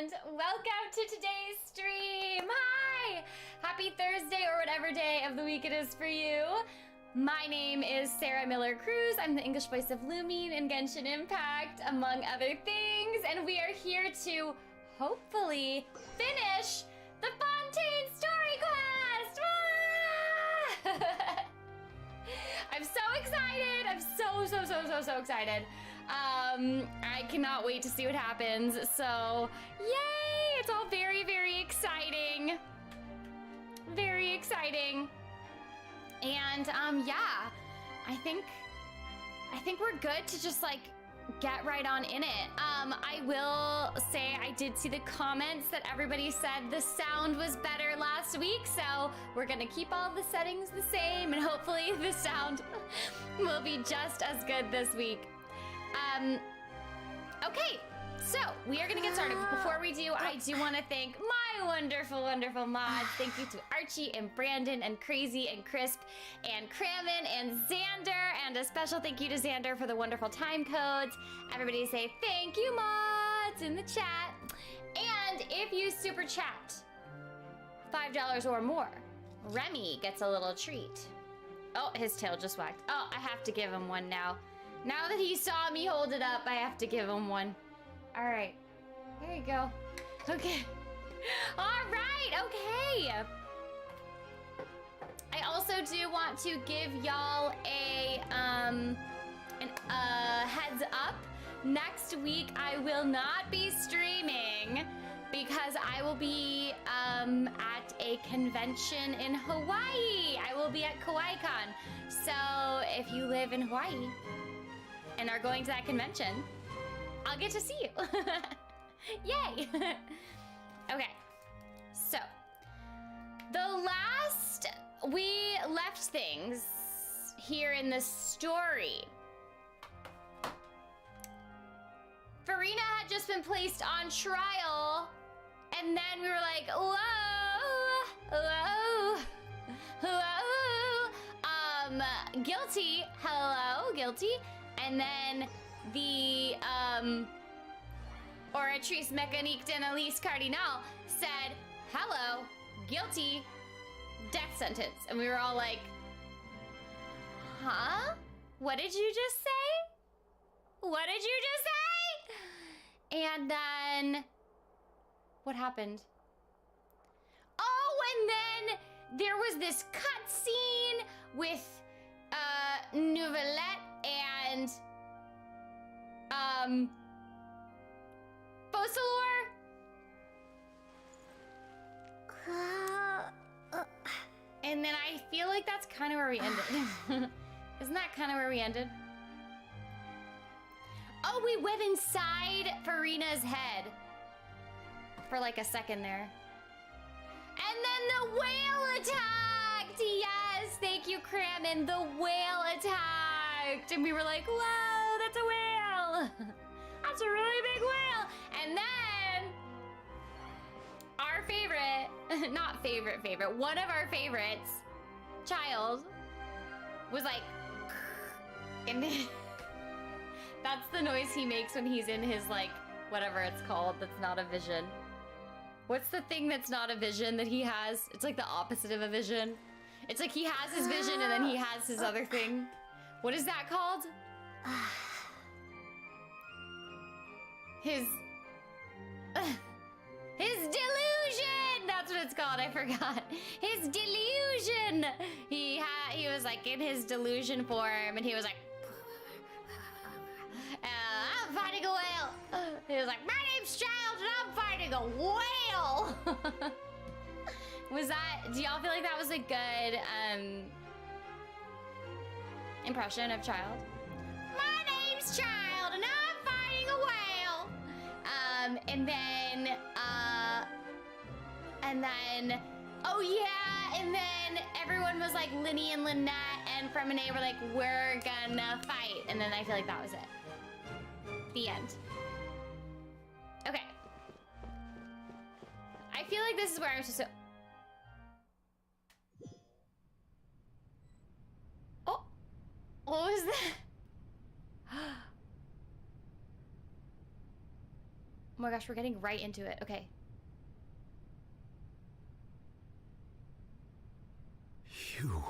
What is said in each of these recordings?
and welcome to today's stream. Hi! Happy Thursday or whatever day of the week it is for you. My name is Sarah Miller Cruz. I'm the English voice of Lumine in Genshin Impact, among other things, and we are here to hopefully finish the Fontaine story quest! I'm so excited! I'm so excited. I cannot wait to see what happens. So, yay! It's all very exciting. Very exciting. And yeah, I think we're good to just like get right on in it. I will say I did see the comments that everybody said the sound was better last week, so we're gonna keep all the settings the same and hopefully the sound will be just as good this week. Okay, so we are gonna get started. Before we do, I do want to thank my wonderful mods. Thank you to Archie and Brandon and Crazy and Crisp and Cramin and Xander, and a special thank you to Xander for the wonderful time codes. Everybody say thank you, mods, in the chat. And if you super chat $5 or more, Remy gets a little treat. Oh, his tail just wagged. Oh, I have to give him one now. Now that he saw me hold it up, I have to give him one. All right, there you go. Okay. All right, okay. I also do want to give y'all a heads up. Next week, I will not be streaming because I will be at a convention in Hawaii. I will be at KawaiiCon. So if you live in Hawaii and are going to that convention, I'll get to see you. Yay! Okay, so the last we left things here in the story, Furina had just been placed on trial, and then we were like, guilty, hello, guilty, and then the Oratrice Mécanique d'Analyse Cardinal said, hello, guilty, death sentence. And we were all like, huh? What did you just say? What did you just say? And then, what happened? Oh, and then there was this cutscene with Nouvellette and Focalor? And then I feel like that's kind of where we ended. Isn't that kind of where we ended? Oh, we went inside Furina's head for like a second there. And then the whale attacked! Yes, thank you, Cramin. The whale attacked! And we were like, whoa, that's a whale! That's a really big whale! And then our favorite, not favorite, one of our favorites, Child, was like, and that's the noise he makes when he's in his, like, whatever it's called, that's not a vision. What's the thing that's not a vision that he has? It's like the opposite of a vision. It's like he has his vision and then he has his other thing. What is that called? His delusion! That's what it's called, I forgot. His delusion! He was like in his delusion form and he was like, I'm fighting a whale. He was like, my name's Child and I'm fighting a whale! Was that, do y'all feel like that was a good impression of Child? My name's Child and I'm fighting a whale! And then, oh yeah, and then everyone was like, Linny and Lynette and Fremine were like, we're gonna fight. And then I feel like that was it. The end. Okay. I feel like this is where I'm supposed to... Oh, what was that? Oh my gosh, we're getting right into it. Okay. You...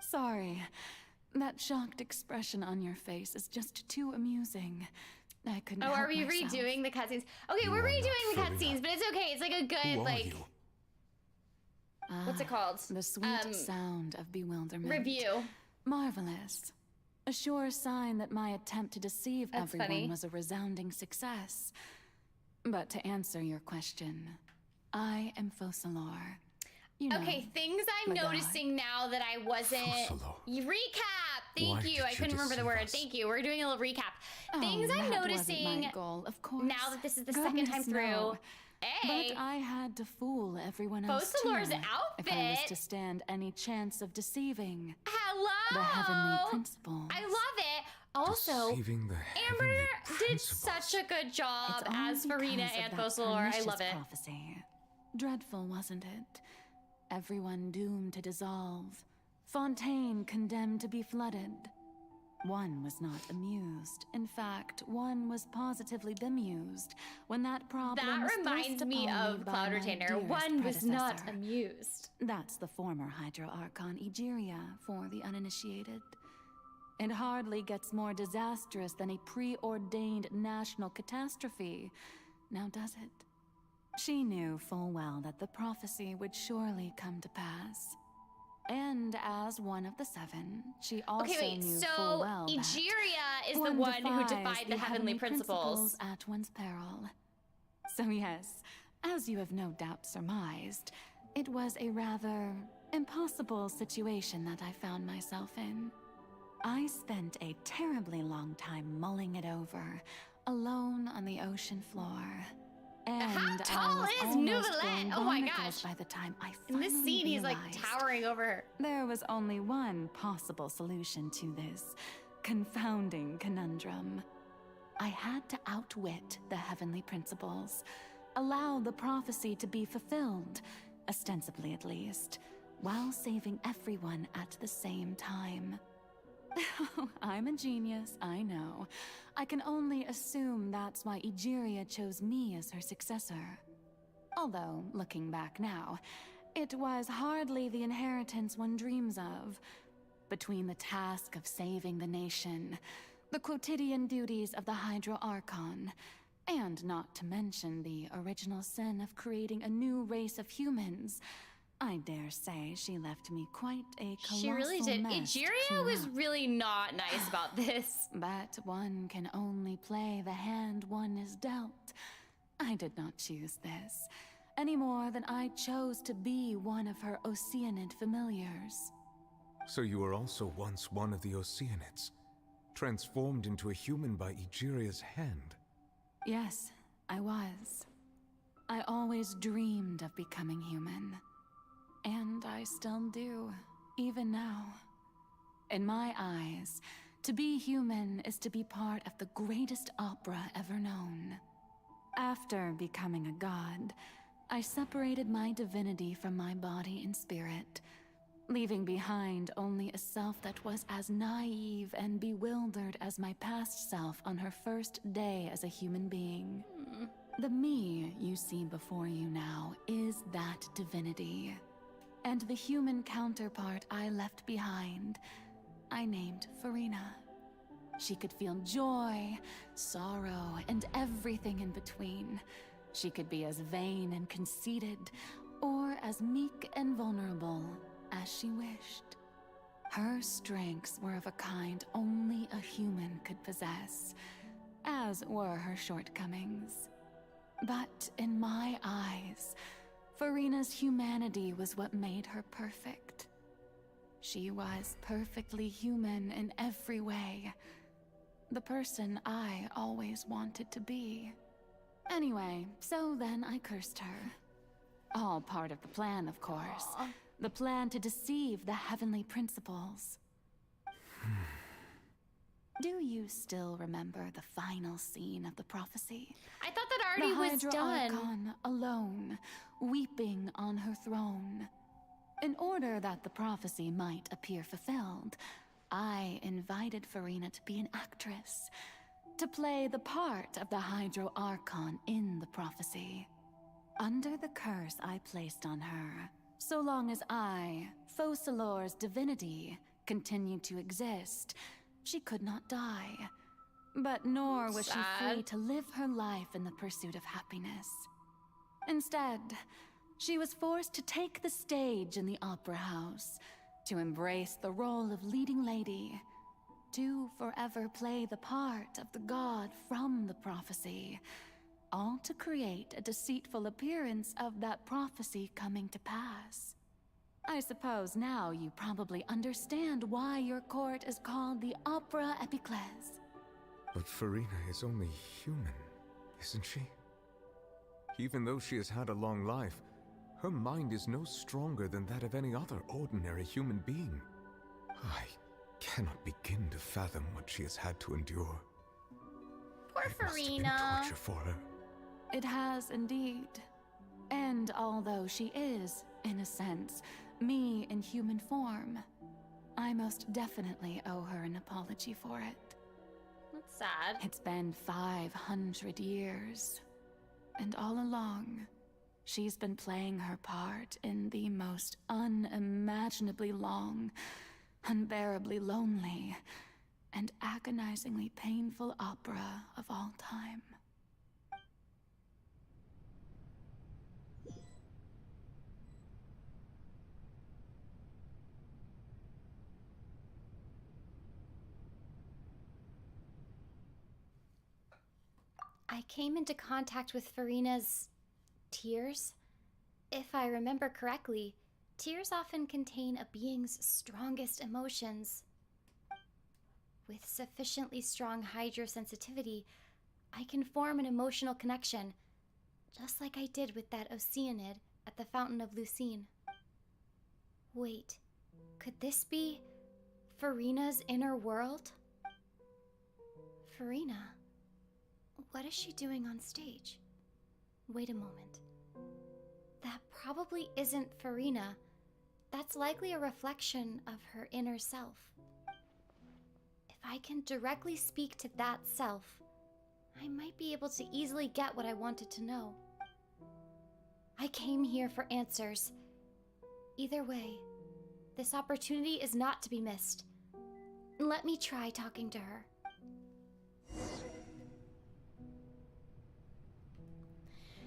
Sorry. That shocked expression on your face is just too amusing. I couldn't help are we myself. redoing the cutscenes? Okay, we're You are redoing the not Furina. cutscenes, but it's okay. It's like a good, Who are like... you? What's it called? The sweet sound of bewilderment. Review. Marvelous. A sure sign that my attempt to deceive That's everyone funny. was a resounding success. But to answer your question, I am Focalor. You know, Okay, things I'm my god. noticing now that I wasn't... Focalor. Recap! Why Thank you. did I you couldn't remember the deceive word. us? Thank you. We're doing a little recap. Things Oh, I'm that noticing wasn't my goal, of course. now that this is the second time Goodness, through. no. Hey! But I had to fool everyone else Focalor's too, if I was outfit. to stand any chance of deceiving Hello! the heavenly principles. I love it. Also, Deceiving the Amber heavenly did principles. such a good job It's all as Furina because of and that Focalor. I pernicious love it. prophecy. Dreadful, wasn't it? Everyone doomed to dissolve. Fontaine condemned to be flooded. One was not amused. In fact, one was positively bemused when that problem That was reminds thrust me upon of by Cloud my Retainer. dearest One was not predecessor. amused. That's the former Hydro Archon Egeria for the uninitiated. It hardly gets more disastrous than a preordained national catastrophe, now does it? She knew full well that the prophecy would surely come to pass. And as one of the seven, she also Okay, wait, knew so full well that Egeria is the one who defied defies the heavenly principles. at one's peril. So yes, as you have no doubt surmised, it was a rather impossible situation that I found myself in. I spent a terribly long time mulling it over, alone on the ocean floor. And How I tall was is almost Nouvellette? going Oh my barnacles gosh. by the time I In finally this scene, he's like realized towering over her. there was only one possible solution to this confounding conundrum. I had to outwit the heavenly principles, allow the prophecy to be fulfilled, ostensibly at least, while saving everyone at the same time. I'm a genius, I know. I can only assume that's why Egeria chose me as her successor. Although, looking back now, it was hardly the inheritance one dreams of. Between the task of saving the nation, the quotidian duties of the Hydro Archon, and not to mention the original sin of creating a new race of humans, I dare say she left me quite a colossal She really did. mess to Egeria clean was up. really not nice about this. But one can only play the hand one is dealt. I did not choose this, any more than I chose to be one of her Oceanid familiars. So you were also once one of the Oceanids, transformed into a human by Egeria's hand. Yes, I was. I always dreamed of becoming human. And I still do, even now. In my eyes, to be human is to be part of the greatest opera ever known. After becoming a god, I separated my divinity from my body and spirit, leaving behind only a self that was as naive and bewildered as my past self on her first day as a human being. The me you see before you now is that divinity. And the human counterpart I left behind, I named Furina. She could feel joy, sorrow, and everything in between. She could be as vain and conceited, or as meek and vulnerable as she wished. Her strengths were of a kind only a human could possess, as were her shortcomings. But in my eyes, Furina's humanity was what made her perfect. She was perfectly human in every way. The person I always wanted to be. Anyway, so then I cursed her. All part of the plan, of course. The plan to deceive the heavenly principles. Do you still remember the final scene of the prophecy? I thought that already was the Hydra done. Archon alone, weeping on her throne. In order that the prophecy might appear fulfilled, I invited Furina to be an actress, to play the part of the Hydro Archon in the prophecy. Under the curse I placed on her, so long as I, Focalor's divinity, continued to exist, she could not die. But nor was she free to live her life in the pursuit of happiness. Instead, she was forced to take the stage in the opera house, to embrace the role of leading lady, to forever play the part of the god from the prophecy, all to create a deceitful appearance of that prophecy coming to pass. I suppose now you probably understand why your court is called the Opera Epiclese. But Furina is only human, isn't she? Even though she has had a long life, her mind is no stronger than that of any other ordinary human being. I cannot begin to fathom what she has had to endure. Poor It must have been Furina. torture for her. It has indeed. And although she is, in a sense, me in human form, I most definitely owe her an apology for it. That's sad. It's been 500 years. And all along, she's been playing her part in the most unimaginably long, unbearably lonely, and agonizingly painful opera of all time. I came into contact with Furina's tears. If I remember correctly, tears often contain a being's strongest emotions. With sufficiently strong hydrosensitivity, I can form an emotional connection, just like I did with that Oceanid at the Fountain of Lucine. Wait, could this be Furina's inner world? Furina? What is she doing on stage? Wait a moment. That probably isn't Furina. That's likely a reflection of her inner self. If I can directly speak to that self, I might be able to easily get what I wanted to know. I came here for answers. Either way, this opportunity is not to be missed. Let me try talking to her.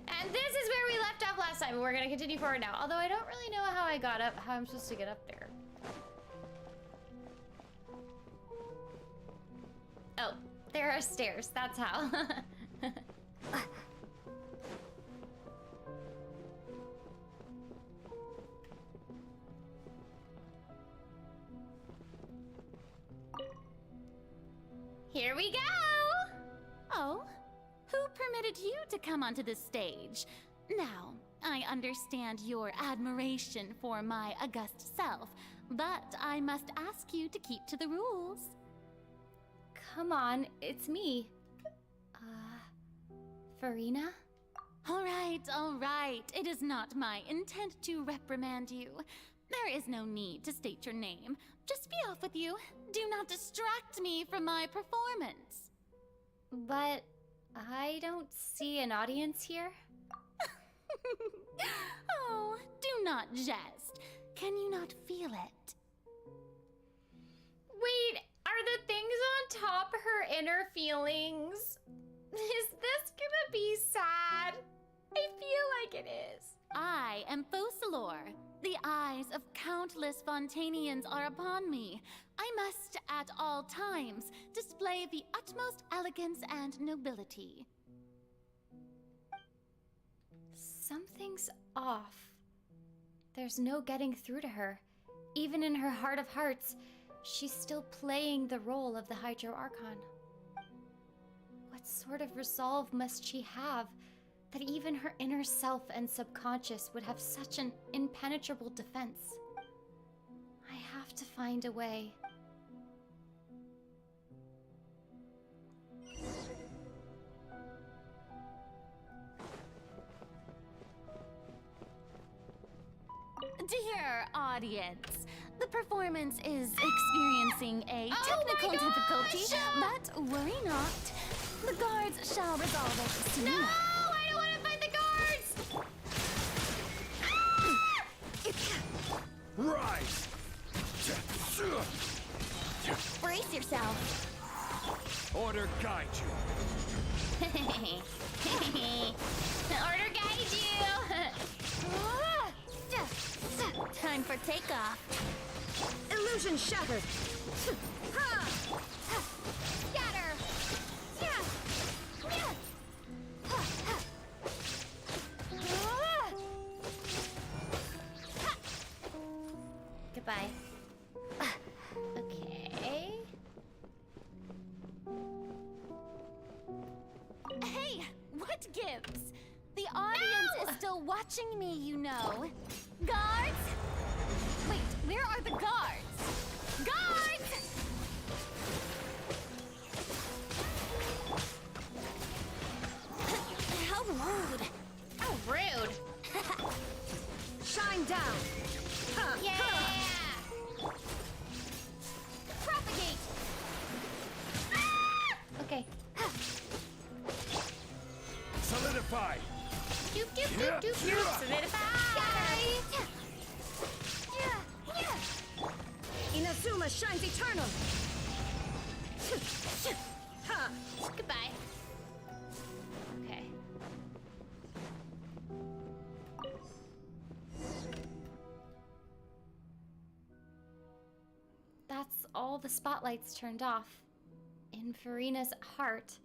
And this is where we left off last time. We're gonna continue forward now. Although I don't really know how I'm supposed to get up there. Oh, there are stairs. That's how. Here we go! Oh? Who permitted you to come onto the stage? Now, I understand your admiration for my august self, but I must ask you to keep to the rules. Come on, it's me. Furina? All right. It is not my intent to reprimand you. There is no need to state your name. Just be off with you. Do not distract me from my performance. But I don't see an audience here. Oh, do not jest. Can you not feel it? Wait, are the things on top her inner feelings? Is this gonna be sad? I feel like it is. I am Focalor. The eyes of countless Fontainians are upon me. I must, at all times, display the utmost elegance and nobility. Something's off. There's no getting through to her. Even in her heart of hearts, she's still playing the role of the Hydro Archon. What sort of resolve must she have that even her inner self and subconscious would have such an impenetrable defense? I have to find a way. Dear audience, The performance is experiencing a technical difficulty, but worry not. The guards shall resolve it soon. No, I don't want to fight the guards. Rise! Brace yourself. Order guide you. Order guide you. Time for takeoff. Illusion shattered. Scatter. Goodbye. Okay. Hey, what gives? The audience is still watching me, you know. Guards? Wait, where are the guards? Guards! How rude. How rude. Shine down. Yeah. Propagate! Okay. Solidify. Doop doop doop doop doop. Solidify. Inazuma shines eternal. Goodbye. Okay. That's all the spotlights turned off. In Furina's heart.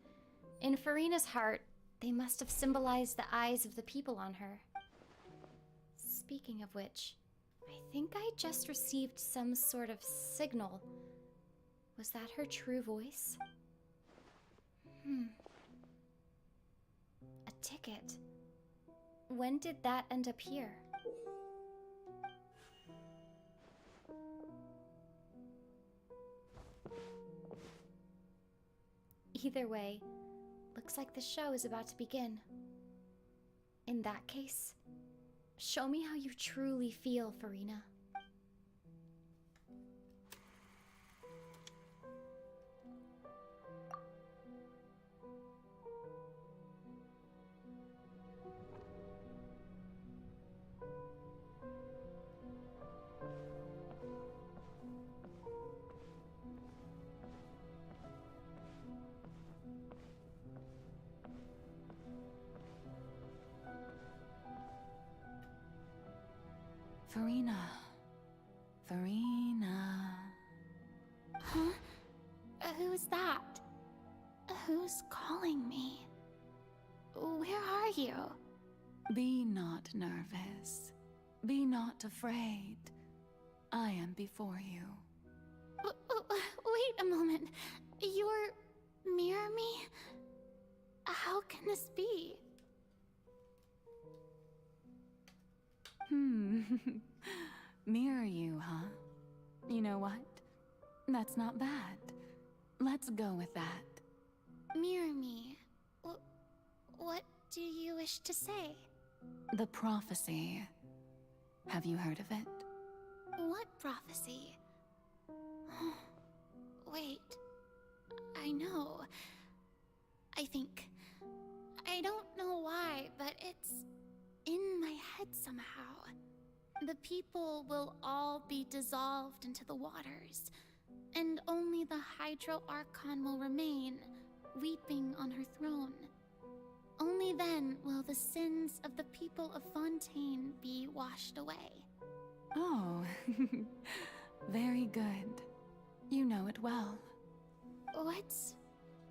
In Furina's heart, they must have symbolized the eyes of the people on her. Speaking of which, I think I just received some sort of signal. Was that her true voice? A ticket. When did that end up here? Either way, looks like the show is about to begin. In that case, show me how you truly feel, Furina. Furina. Furina. Huh? Who's that? Who's calling me? Where are you? Be not nervous. Be not afraid. I am before you. Wait a moment. You're mirror me? How can this be? Mirror you, huh? You know what? That's not bad. Let's go with that. Mirror me. What do you wish to say? The prophecy. Have you heard of it? What prophecy? Wait. I know. I think. I don't know why, but it's in my head somehow. The people will all be dissolved into the waters, and only the Hydro Archon will remain, weeping on her throne. Only then will the sins of the people of Fontaine be washed away. Oh, very good. You know it well. What's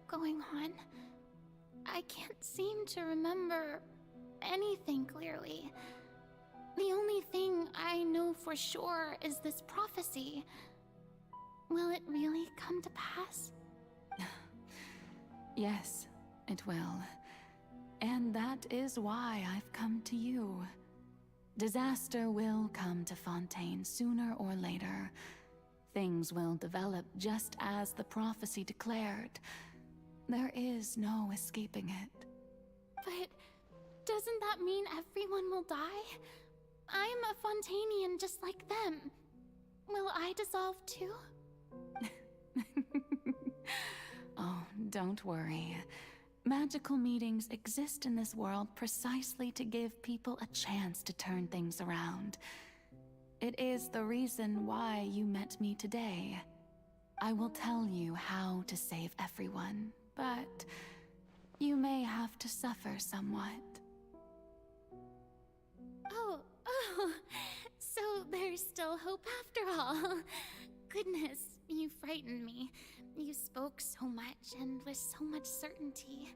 going on? I can't seem to remember anything clearly. The only thing I know for sure is this prophecy. Will it really come to pass? Yes, it will. And that is why I've come to you. Disaster will come to Fontaine sooner or later. Things will develop just as the prophecy declared. There is no escaping it. But doesn't that mean everyone will die? I'm a Fontainian just like them. Will I dissolve too? Oh, don't worry. Magical meetings exist in this world precisely to give people a chance to turn things around. It is the reason why you met me today. I will tell you how to save everyone, but you may have to suffer somewhat. Oh, so there's still hope after all. Goodness, you frightened me. You spoke so much and with so much certainty.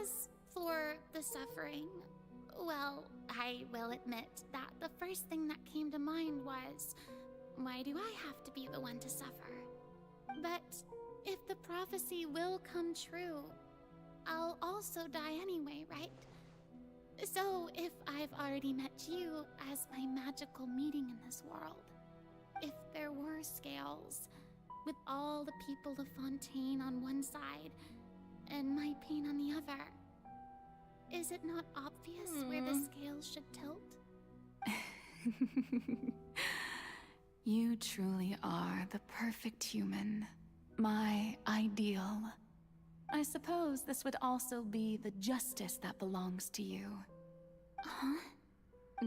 As for the suffering, well, I will admit that the first thing that came to mind was, why do I have to be the one to suffer? But if the prophecy will come true, I'll also die anyway, right? So if I've already met you as my magical meeting in this world, if there were scales, with all the people of Fontaine on one side and my pain on the other, is it not obvious where the scales should tilt? You truly are the perfect human, my ideal. I suppose this would also be the justice that belongs to you. Huh?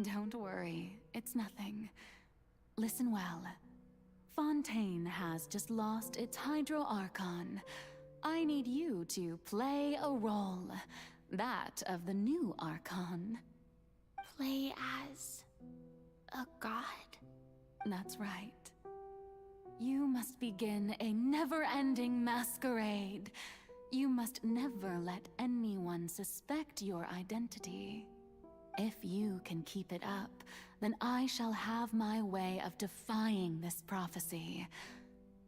Don't worry, it's nothing. Listen well. Fontaine has just lost its Hydro Archon. I need you to play a role, that of the new Archon. Play as a god? That's right. You must begin a never-ending masquerade. You must never let anyone suspect your identity. If you can keep it up, then I shall have my way of defying this prophecy.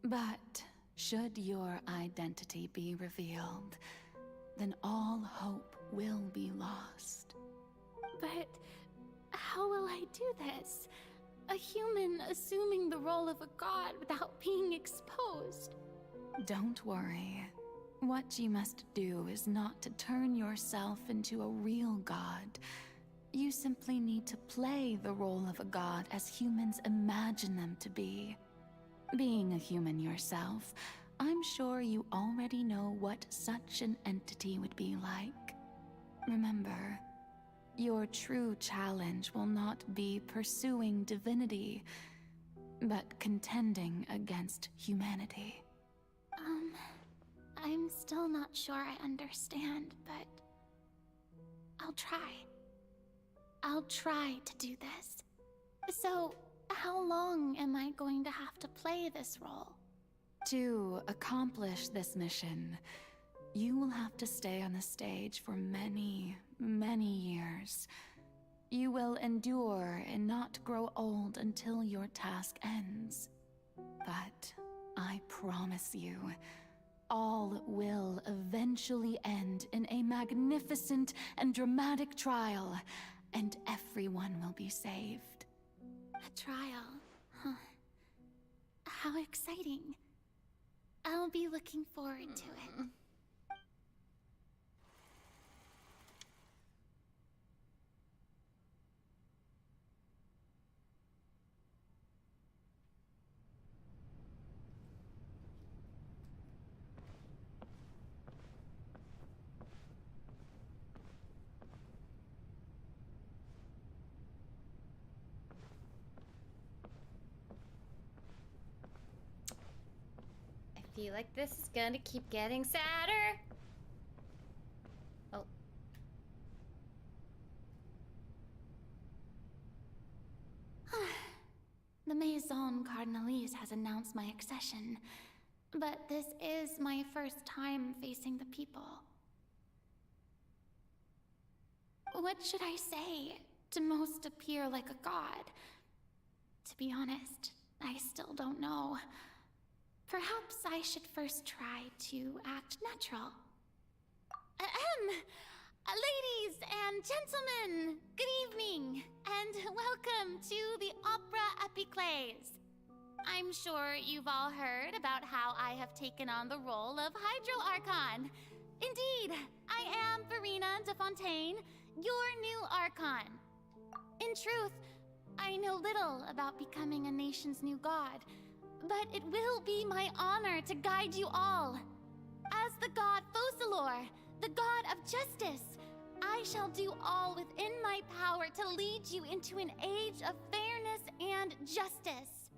But should your identity be revealed, then all hope will be lost. But how will I do this? A human assuming the role of a god without being exposed. Don't worry. What you must do is not to turn yourself into a real god. You simply need to play the role of a god as humans imagine them to be. Being a human yourself, I'm sure you already know what such an entity would be like. Remember, your true challenge will not be pursuing divinity, but contending against humanity. I'm still not sure I understand, but I'll try. I'll try to do this. So, how long am I going to have to play this role? To accomplish this mission, you will have to stay on the stage for many, many years. You will endure and not grow old until your task ends. But I promise you, all will eventually end in a magnificent and dramatic trial, and everyone will be saved. A trial, huh? How exciting. I'll be looking forward to it. I feel like this is gonna keep getting sadder. Oh. The Maison Cardinalise has announced my accession, but this is my first time facing the people. What should I say to most appear like a god? To be honest, I still don't know. Perhaps I should first try to act natural. Ladies and gentlemen, good evening, and welcome to the Opera Epiclese. I'm sure you've all heard about how I have taken on the role of Hydro Archon. Indeed, I am Furina de Fontaine, your new Archon. In truth, I know little about becoming a nation's new god, but it will be my honor to guide you all. As the god Focalor, the god of justice, I shall do all within my power to lead you into an age of fairness and justice.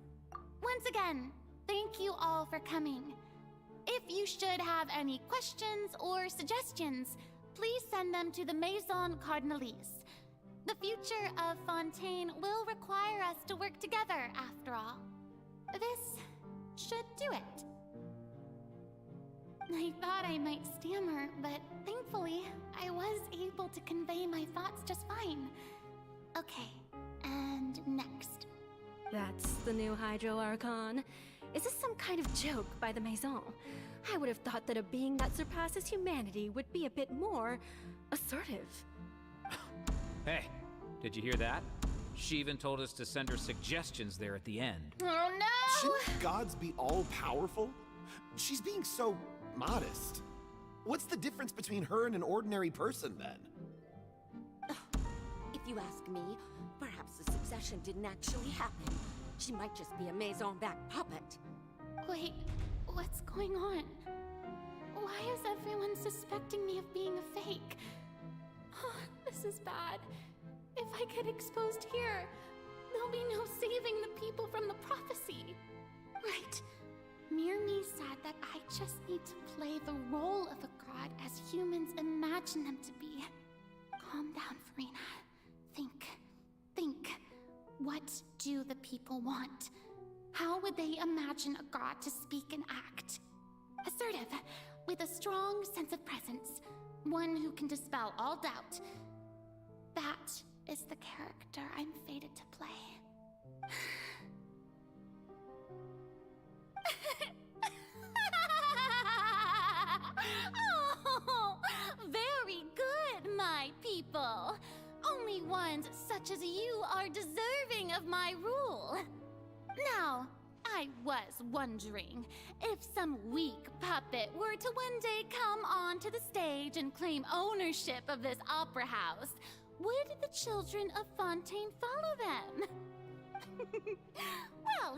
Once again, thank you all for coming. If you should have any questions or suggestions, please send them to the Maison Cardinalise. The future of Fontaine will require us to work together, after all. This should do it. I thought I might stammer, but thankfully, I was able to convey my thoughts just fine. Okay, and next. That's the new Hydro Archon. Is this some kind of joke by the Maison? I would have thought that a being that surpasses humanity would be a bit more assertive. Hey, did you hear that? She even told us to send her suggestions there at the end. Oh no! Shouldn't gods be all-powerful? She's being so modest. What's the difference between her and an ordinary person, then? If you ask me, perhaps the succession didn't actually happen. She might just be a Maison-back puppet. Wait, what's going on? Why is everyone suspecting me of being a fake? This is bad. If I get exposed here, there'll be no saving the people from the prophecy. Right. Mirmi said that I just need to play the role of a god as humans imagine them to be. Calm down, Furina. Think. What do the people want? How would they imagine a god to speak and act? Assertive, with a strong sense of presence. One who can dispel all doubt. That is the character I'm fated to play. Oh, very good, my people. Only ones such as you are deserving of my rule. Now, I was wondering if some weak puppet were to one day come onto the stage and claim ownership of this opera house, would the children of Fontaine follow them? Well,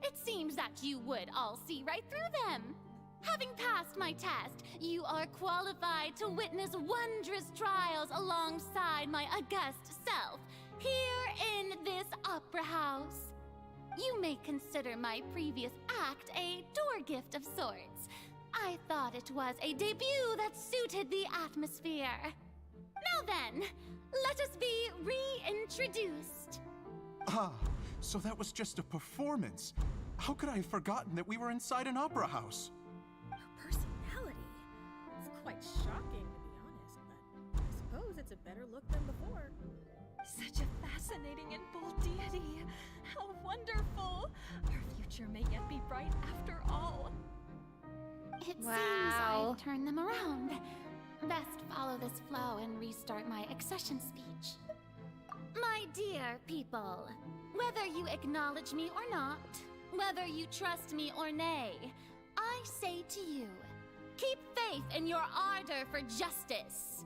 it seems that you would all see right through them. Having passed my test, you are qualified to witness wondrous trials alongside my august self, here in this opera house. You may consider my previous act a door gift of sorts. I thought it was a debut that suited the atmosphere. Now then, let us be reintroduced. Ah, so that was just a performance. How could I have forgotten that we were inside an opera house? Personality. It's quite shocking, to be honest, but I suppose it's a better look than before. Such a fascinating and bold deity. How wonderful. Our future may yet be bright after all. It seems Wow. I've turned them around. Best follow this flow and restart my accession speech. My dear people, whether you acknowledge me or not, whether you trust me or nay, I say to you, keep faith in your ardor for justice.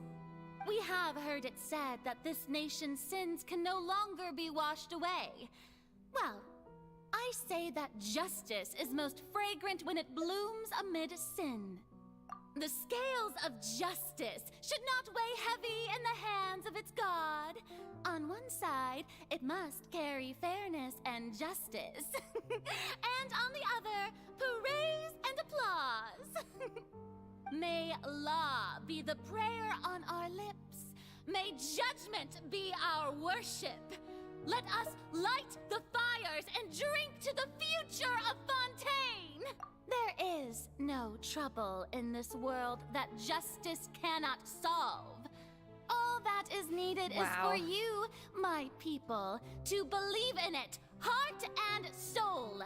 We have heard it said that this nation's sins can no longer be washed away. Well, I say that justice is most fragrant when it blooms amid sin. The scales of justice should not weigh heavy in the hands of its god. On one side, it must carry fairness and justice. And on the other, praise and applause. May law be the prayer on our lips. May judgment be our worship. Let us light the fires and drink to the future of Fontaine. There is no trouble in this world that justice cannot solve. All that is needed is for you, my people, to believe in it, heart and soul.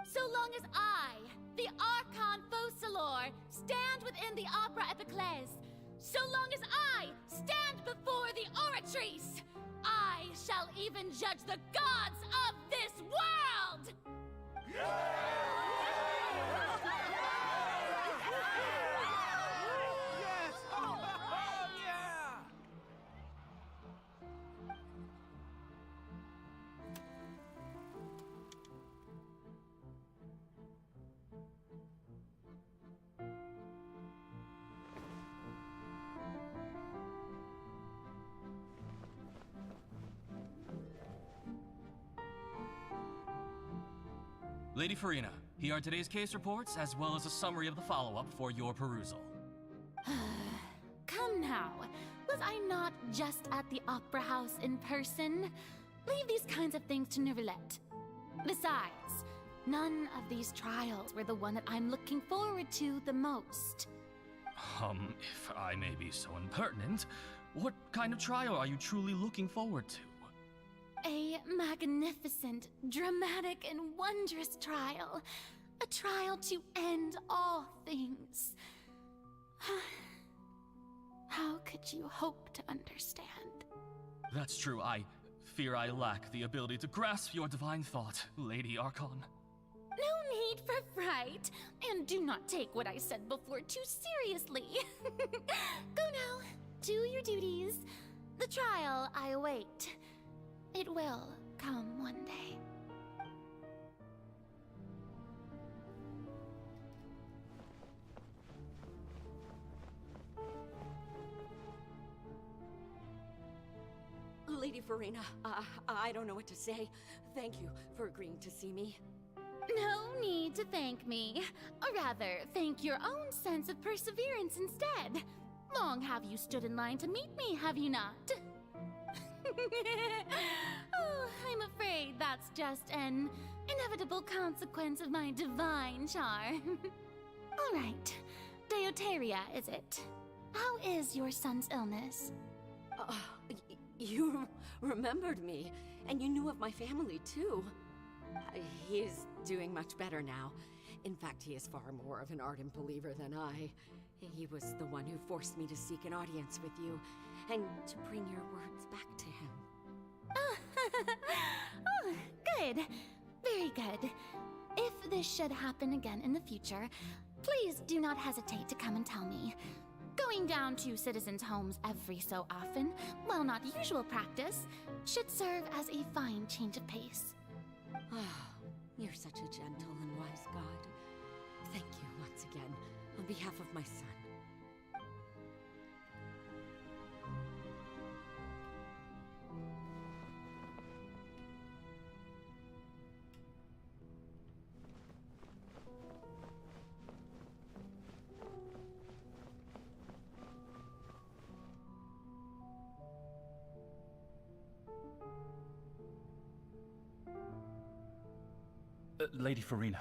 So long as I, the Archon Focalor, stand within the Opera Epiclese, so long as I stand before the Oratrice, I shall even judge the gods of this world! Lady Furina, here are today's case reports, as well as a summary of the follow-up for your perusal. Come now. Was I not just at the Opera House in person? Leave these kinds of things to Neuvillette. Besides, none of these trials were the one that I'm looking forward to the most. If I may be so impertinent, what kind of trial are you truly looking forward to? A magnificent, dramatic, and wondrous trial. A trial to end all things. How could you hope to understand? That's true. I fear I lack the ability to grasp your divine thought, Lady Archon. No need for fright, and do not take what I said before too seriously. Go now, do your duties. The trial I await. It will come one day. Lady Furina, I don't know what to say. Thank you for agreeing to see me. No need to thank me. Or rather, thank your own sense of perseverance instead. Long have you stood in line to meet me, have you not? Oh, I'm afraid that's just an inevitable consequence of my divine charm. All right, Deoteria, is it? How is your son's illness? You remembered me, and you knew of my family, too. He is doing much better now. In fact, he is far more of an ardent believer than I. He was the one who forced me to seek an audience with you, and to bring your words back to him. Oh, good. Very good. If this should happen again in the future, please do not hesitate to come and tell me. Going down to citizens' homes every so often, while not usual practice, should serve as a fine change of pace. You're such a gentle and wise god. Thank you once again, on behalf of my son. Lady Furina,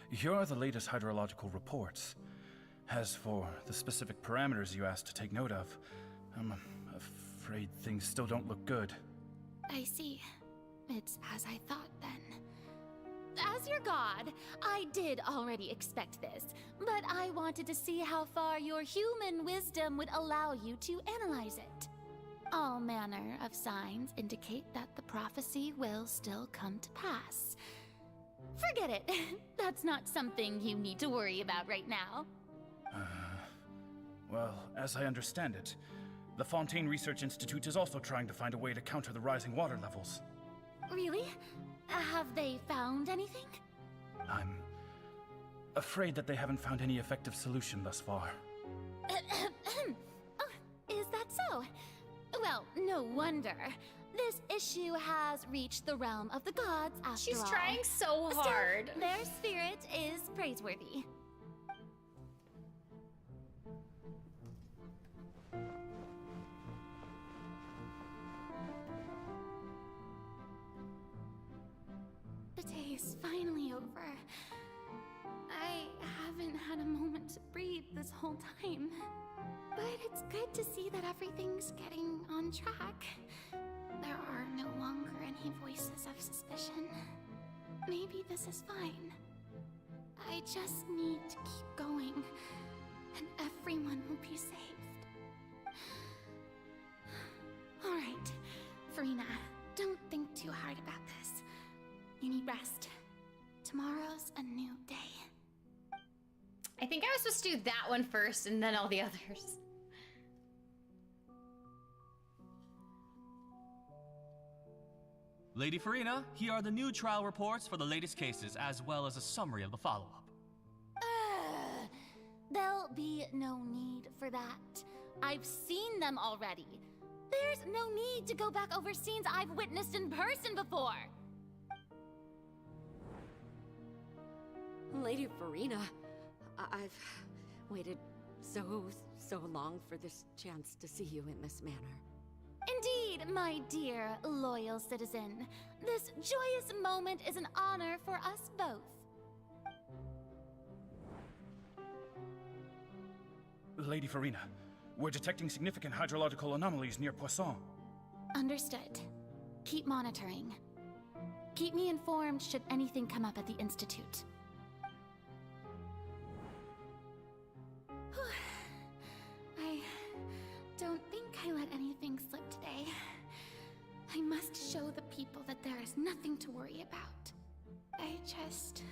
here are the latest hydrological reports. As for the specific parameters you asked to take note of, I'm afraid things still don't look good. I see. It's as I thought, then. As your god, I did already expect this, but I wanted to see how far your human wisdom would allow you to analyze it. All manner of signs indicate that the prophecy will still come to pass. Forget it. That's not something you need to worry about right now. Well, as I understand it, the Fontaine Research Institute is also trying to find a way to counter the rising water levels. Really? Have they found anything? I'm afraid that they haven't found any effective solution thus far. Oh, is that so? Well, no wonder. This issue has reached the realm of the gods after all. She's trying so hard. Still, their spirit is praiseworthy. The day is finally over. I haven't had a moment to breathe this whole time. But it's good to see that everything's getting on track. There are no longer any voices of suspicion. Maybe this is fine. I just need to keep going, and everyone will be saved. All right, Furina, don't think too hard about this. You need rest. Tomorrow's a new day. I think I was supposed to do that one first and then all the others. Lady Furina, here are the new trial reports for the latest cases, as well as a summary of the follow-up. There'll be no need for that. I've seen them already. There's no need to go back over scenes I've witnessed in person before. Lady Furina, I've waited so long for this chance to see you in this manner. Indeed, my dear, loyal citizen. This joyous moment is an honor for us both. Lady Furina, we're detecting significant hydrological anomalies near Poisson. Understood. Keep monitoring. Keep me informed should anything come up at the Institute. I don't think I let anything slip today. I must show the people that there is nothing to worry about. I just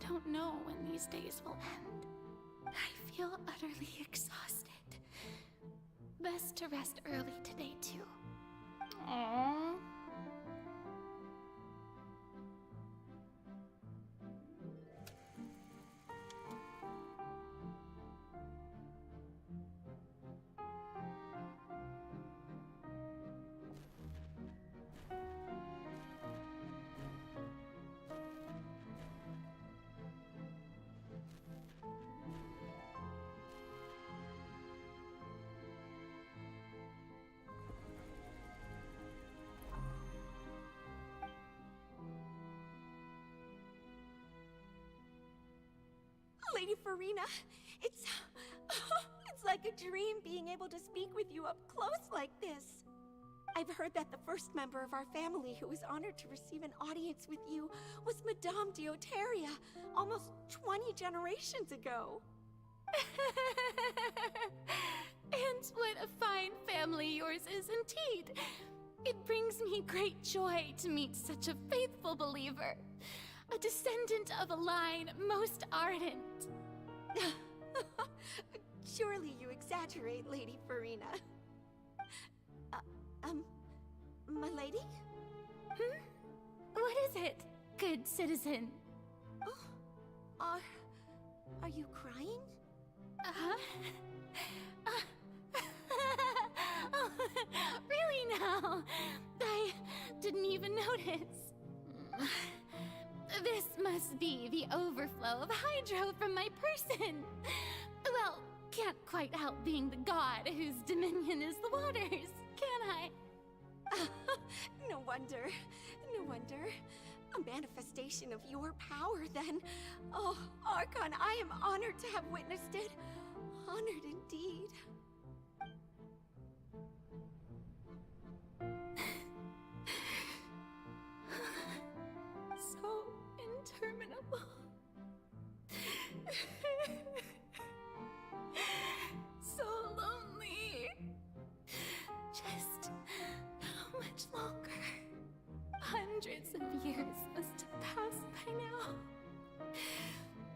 don't know when these days will end. I feel utterly exhausted. Best to rest early today, too. Aww. Lady Furina, it's like a dream being able to speak with you up close like this. I've heard that the first member of our family who was honored to receive an audience with you was Madame Deoteria, almost 20 generations ago. And what a fine family yours is indeed. It brings me great joy to meet such a faithful believer. A descendant of a line most ardent. Surely you exaggerate, Lady Furina. My lady? What is it, good citizen? Oh, are you crying? Oh, really now? I didn't even notice. This must be the overflow of hydro from my person. Well, can't quite help being the god whose dominion is the waters, can I? No wonder. No wonder. A manifestation of your power, then. Oh, Archon, I am honored to have witnessed it. Honored indeed. So interminable. So lonely. Just how much longer? Hundreds of years must have passed by now.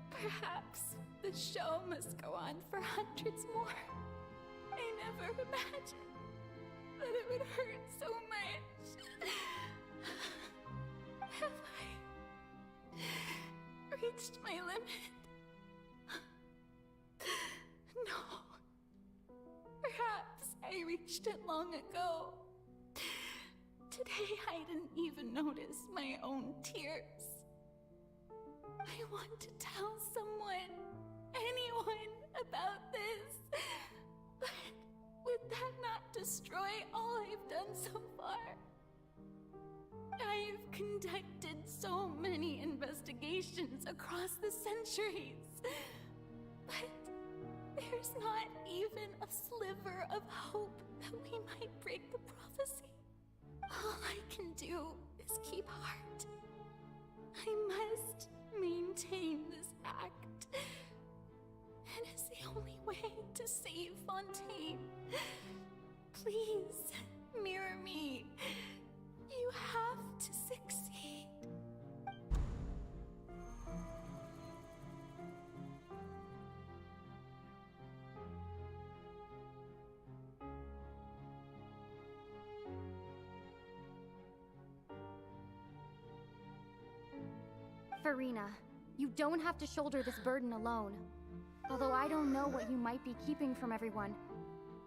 Perhaps the show must go on for hundreds more. I never imagined that it would hurt so much. Have I reached my limit? No. Perhaps I reached it long ago. Today I didn't even notice my own tears. I want to tell someone, anyone, about this. But would that not destroy all I've done so far? I've conducted so many investigations across the centuries. But there's not even a sliver of hope that we might break the prophecy. All I can do is keep heart. I must maintain this act. It is the only way to save Fontaine. Please, mirror me. You have to succeed. Furina, you don't have to shoulder this burden alone. Although I don't know what you might be keeping from everyone,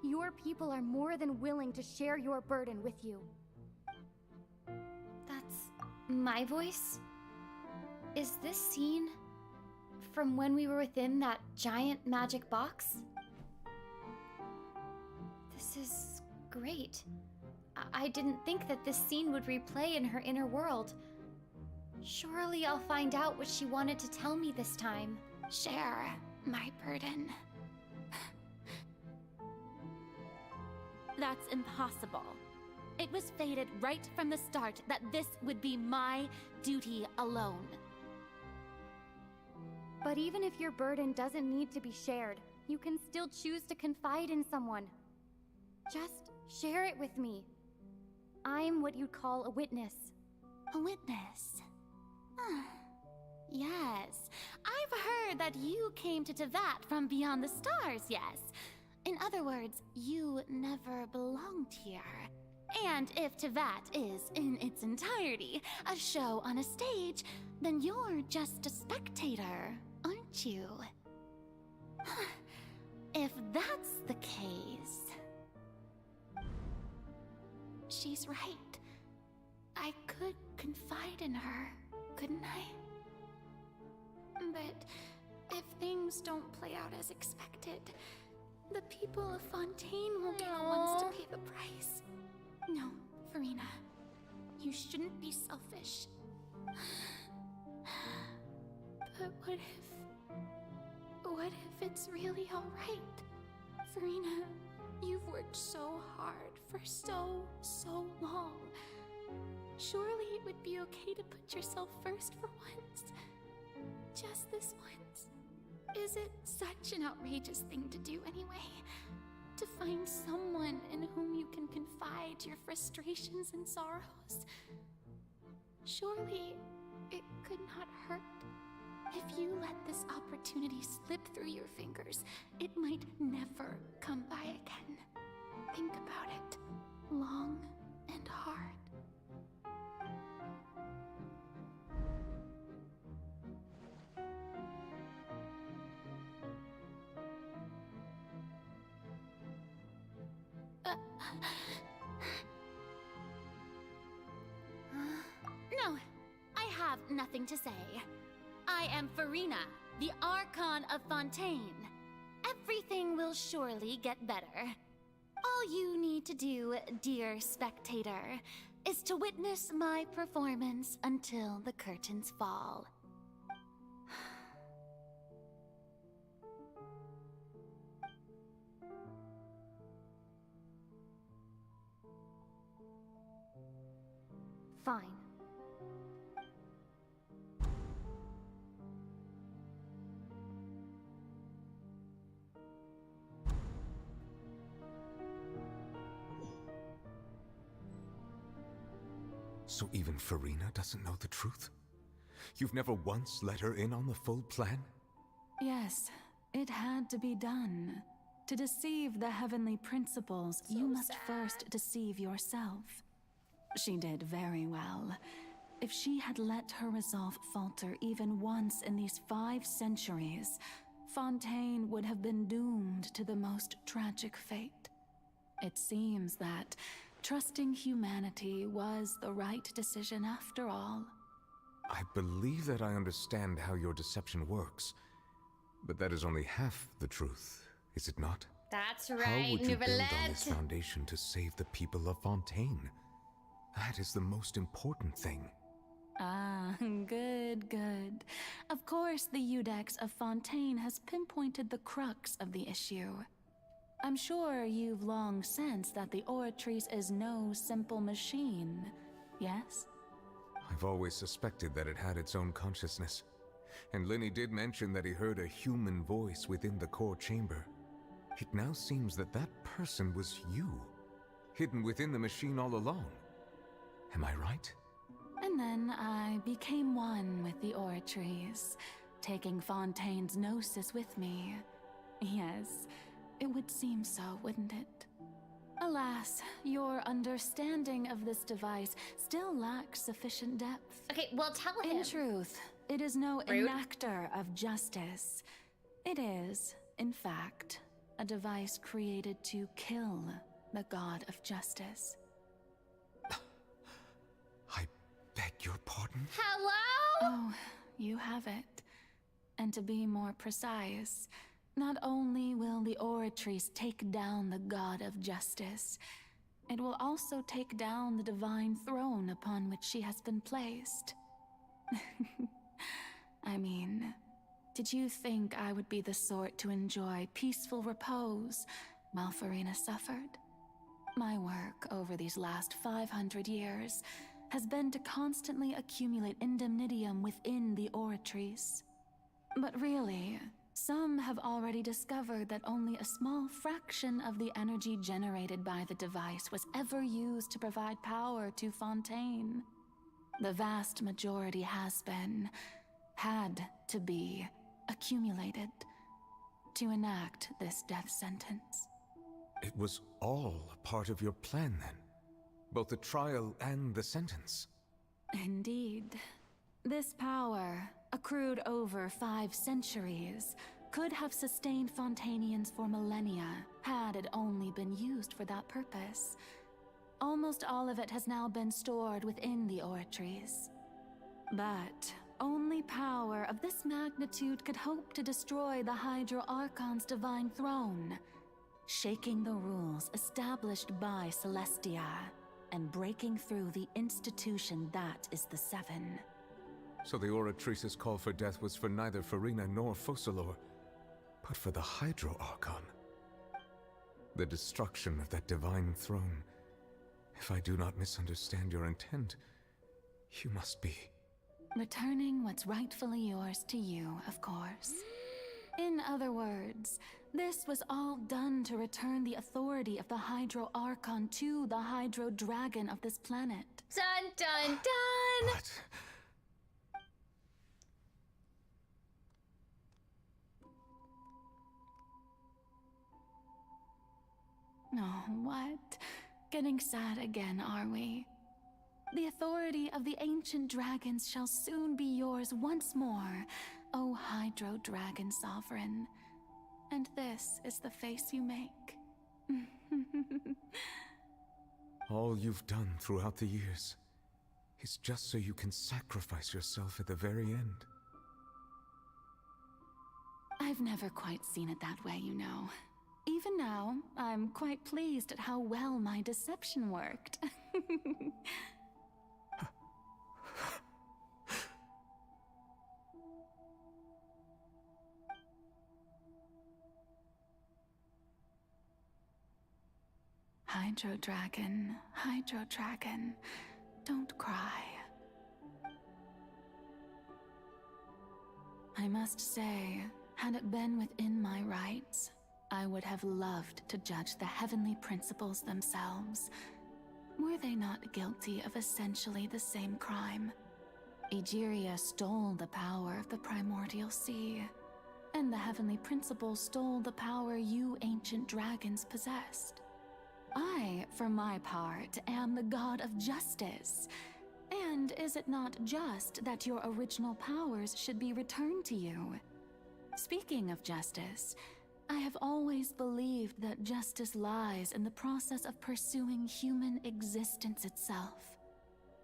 your people are more than willing to share your burden with you. That's my voice? Is this scene from when we were within that giant magic box? This is great. I didn't think that this scene would replay in her inner world. Surely I'll find out what she wanted to tell me this time. Share my burden. That's impossible. It was fated right from the start that this would be my duty alone. But even if your burden doesn't need to be shared, you can still choose to confide in someone. Just share it with me. I'm what you'd call a witness. A witness? Yes. I've heard that you came to Tevat from beyond the stars, yes. In other words, you never belonged here. And if Tevat is, in its entirety, a show on a stage, then you're just a spectator, aren't you? If that's the case... She's right. I could confide in her, couldn't I? But if things don't play out as expected, the people of Fontaine will be the ones to pay the price. No, Furina. You shouldn't be selfish. But what if it's really alright? Furina, you've worked so hard for so long. Surely it would be okay to put yourself first for once. Just this once. Is it such an outrageous thing to do anyway? To find someone in whom you can confide your frustrations and sorrows? Surely it could not hurt. If you let this opportunity slip through your fingers, it might never come by again. Think about it long and hard. No, I have nothing to say. I am Furina, the Archon of Fontaine. Everything will surely get better. All you need to do, dear spectator, is to witness my performance until the curtains fall. Fine. So even Furina doesn't know the truth? You've never once let her in on the full plan? Yes, it had to be done. To deceive the heavenly principles, you must first deceive yourself. She did very well. If she had let her resolve falter even once in these 5 centuries, Fontaine would have been doomed to the most tragic fate. It seems that trusting humanity was the right decision after all. I believe that I understand how your deception works, but that is only half the truth, is it not? That's How right, would you build on Nouvellette. this foundation to save the people of Fontaine? That is the most important thing. Ah, good, good. Of course, the Iudex of Fontaine has pinpointed the crux of the issue. I'm sure you've long sensed that the Oratrice is no simple machine, yes? I've always suspected that it had its own consciousness. And Lenny did mention that he heard a human voice within the core chamber. It now seems that that person was you, hidden within the machine all along. Am I right? And then I became one with the Oratrice, taking Fontaine's gnosis with me. Yes, it would seem so, wouldn't it? Alas, your understanding of this device still lacks sufficient depth. Okay, well, tell him. In truth, it is no Rude. enactor of justice. It is, in fact, a device created to kill the god of justice. I beg your pardon? Hello? Oh, you have it. And to be more precise, not only will the Oratrice take down the god of justice, it will also take down the divine throne upon which she has been placed. I mean, did you think I would be the sort to enjoy peaceful repose while Furina suffered? My work over these last 500 years has been to constantly accumulate indemnitium within the Oratrice. But really, some have already discovered that only a small fraction of the energy generated by the device was ever used to provide power to Fontaine. The vast majority had to be, accumulated to enact this death sentence. It was all a part of your plan then? Both the trial and the sentence? Indeed. This power, accrued over 5 centuries, could have sustained Fontainians for millennia had it only been used for that purpose. Almost all of it has now been stored within the Oratrice. But only power of this magnitude could hope to destroy the Hydro Archon's divine throne, shaking the rules established by Celestia and breaking through the institution that is the Seven. So the Oratrice's call for death was for neither Furina nor Focalor, but for the Hydro Archon. The destruction of that divine throne. If I do not misunderstand your intent, you must be... returning what's rightfully yours to you, of course. In other words, this was all done to return the authority of the Hydro Archon to the Hydro Dragon of this planet. Dun dun dun! What? Oh, what? Getting sad again, are we? The authority of the ancient dragons shall soon be yours once more, O Hydro Dragon Sovereign. And this is the face you make. All you've done throughout the years is just so you can sacrifice yourself at the very end. I've never quite seen it that way, you know. Even now, I'm quite pleased at how well my deception worked. Hydro Dragon, don't cry. I must say, had it been within my rights, I would have loved to judge the heavenly principles themselves. Were they not guilty of essentially the same crime? Egeria stole the power of the primordial sea, and the heavenly principles stole the power you ancient dragons possessed. I, for my part, am the god of justice. And is it not just that your original powers should be returned to you? Speaking of justice, I have always believed that justice lies in the process of pursuing human existence itself.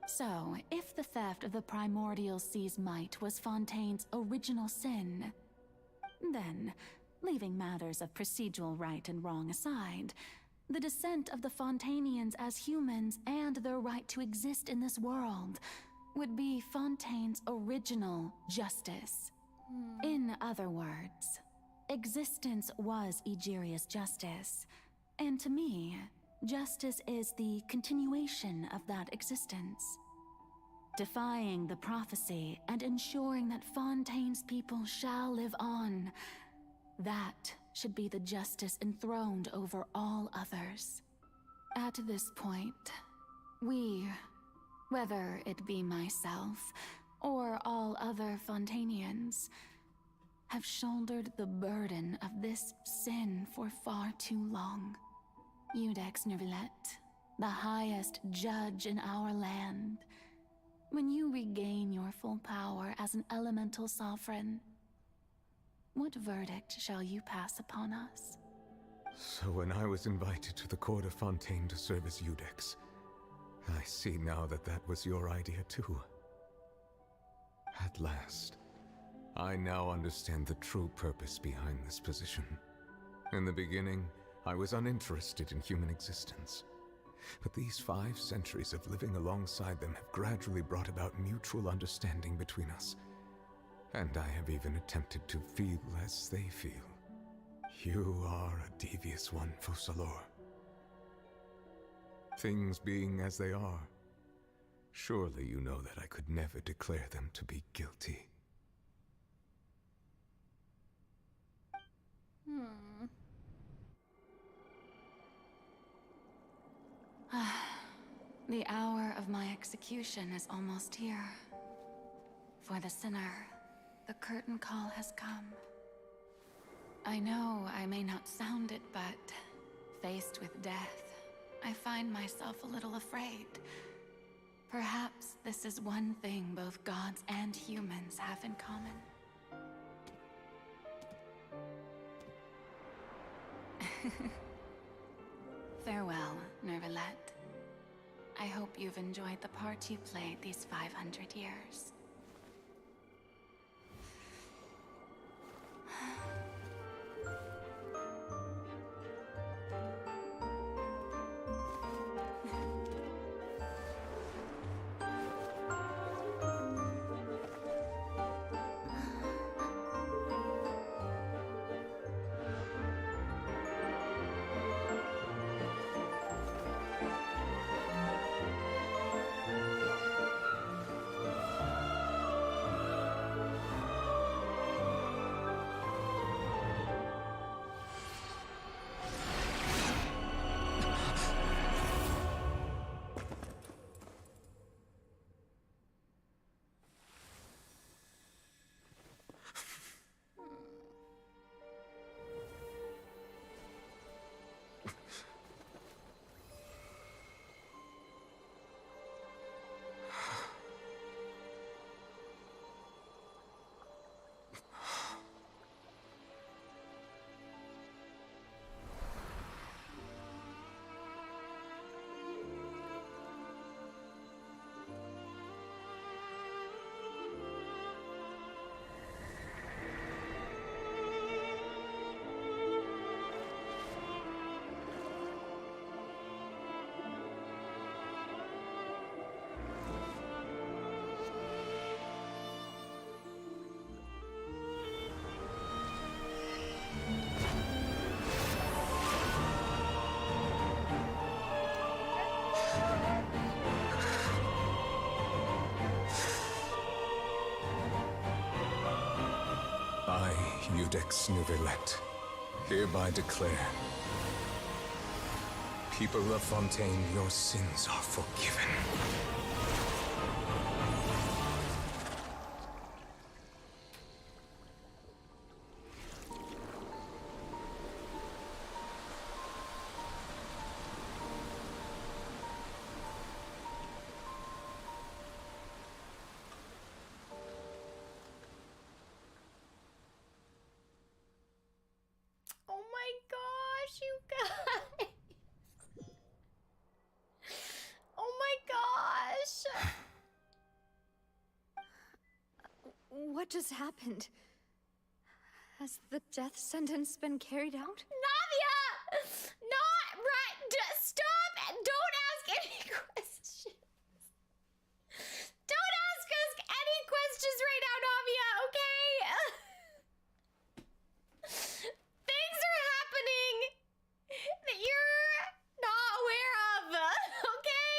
So, if the theft of the primordial sea's might was Fontaine's original sin, then, leaving matters of procedural right and wrong aside, the descent of the Fontainians as humans and their right to exist in this world would be Fontaine's original justice. In other words, existence was Egeria's justice, and to me, justice is the continuation of that existence. Defying the prophecy and ensuring that Fontaine's people shall live on, that should be the justice enthroned over all others. At this point, we, whether it be myself or all other Fontainians, have shouldered the burden of this sin for far too long. Iudex Nervilette, the highest judge in our land, when you regain your full power as an elemental sovereign, what verdict shall you pass upon us? So when I was invited to the court of Fontaine to serve as Iudex, I see now that that was your idea too. At last, I now understand the true purpose behind this position. In the beginning, I was uninterested in human existence. But these 5 centuries of living alongside them have gradually brought about mutual understanding between us. And I have even attempted to feel as they feel. You are a devious one, Focalors. Things being as they are, surely you know that I could never declare them to be guilty. The hour of my execution is almost here. For the sinner, the curtain call has come. I know I may not sound it, but faced with death, I find myself a little afraid. Perhaps this is one thing both gods and humans have in common. Farewell, Nervalette. I hope you've enjoyed the part you played these 500 years. I, Iudex Nervalette, hereby declare, people of Fontaine, your sins are forgiven. Oh my gosh, you guys. Oh my gosh. What just happened? Has the death sentence been carried out? Navia! Not right. Stop and don't ask any questions. Don't ask us any questions right now, Navia, okay? Things are happening that you're not aware of, okay?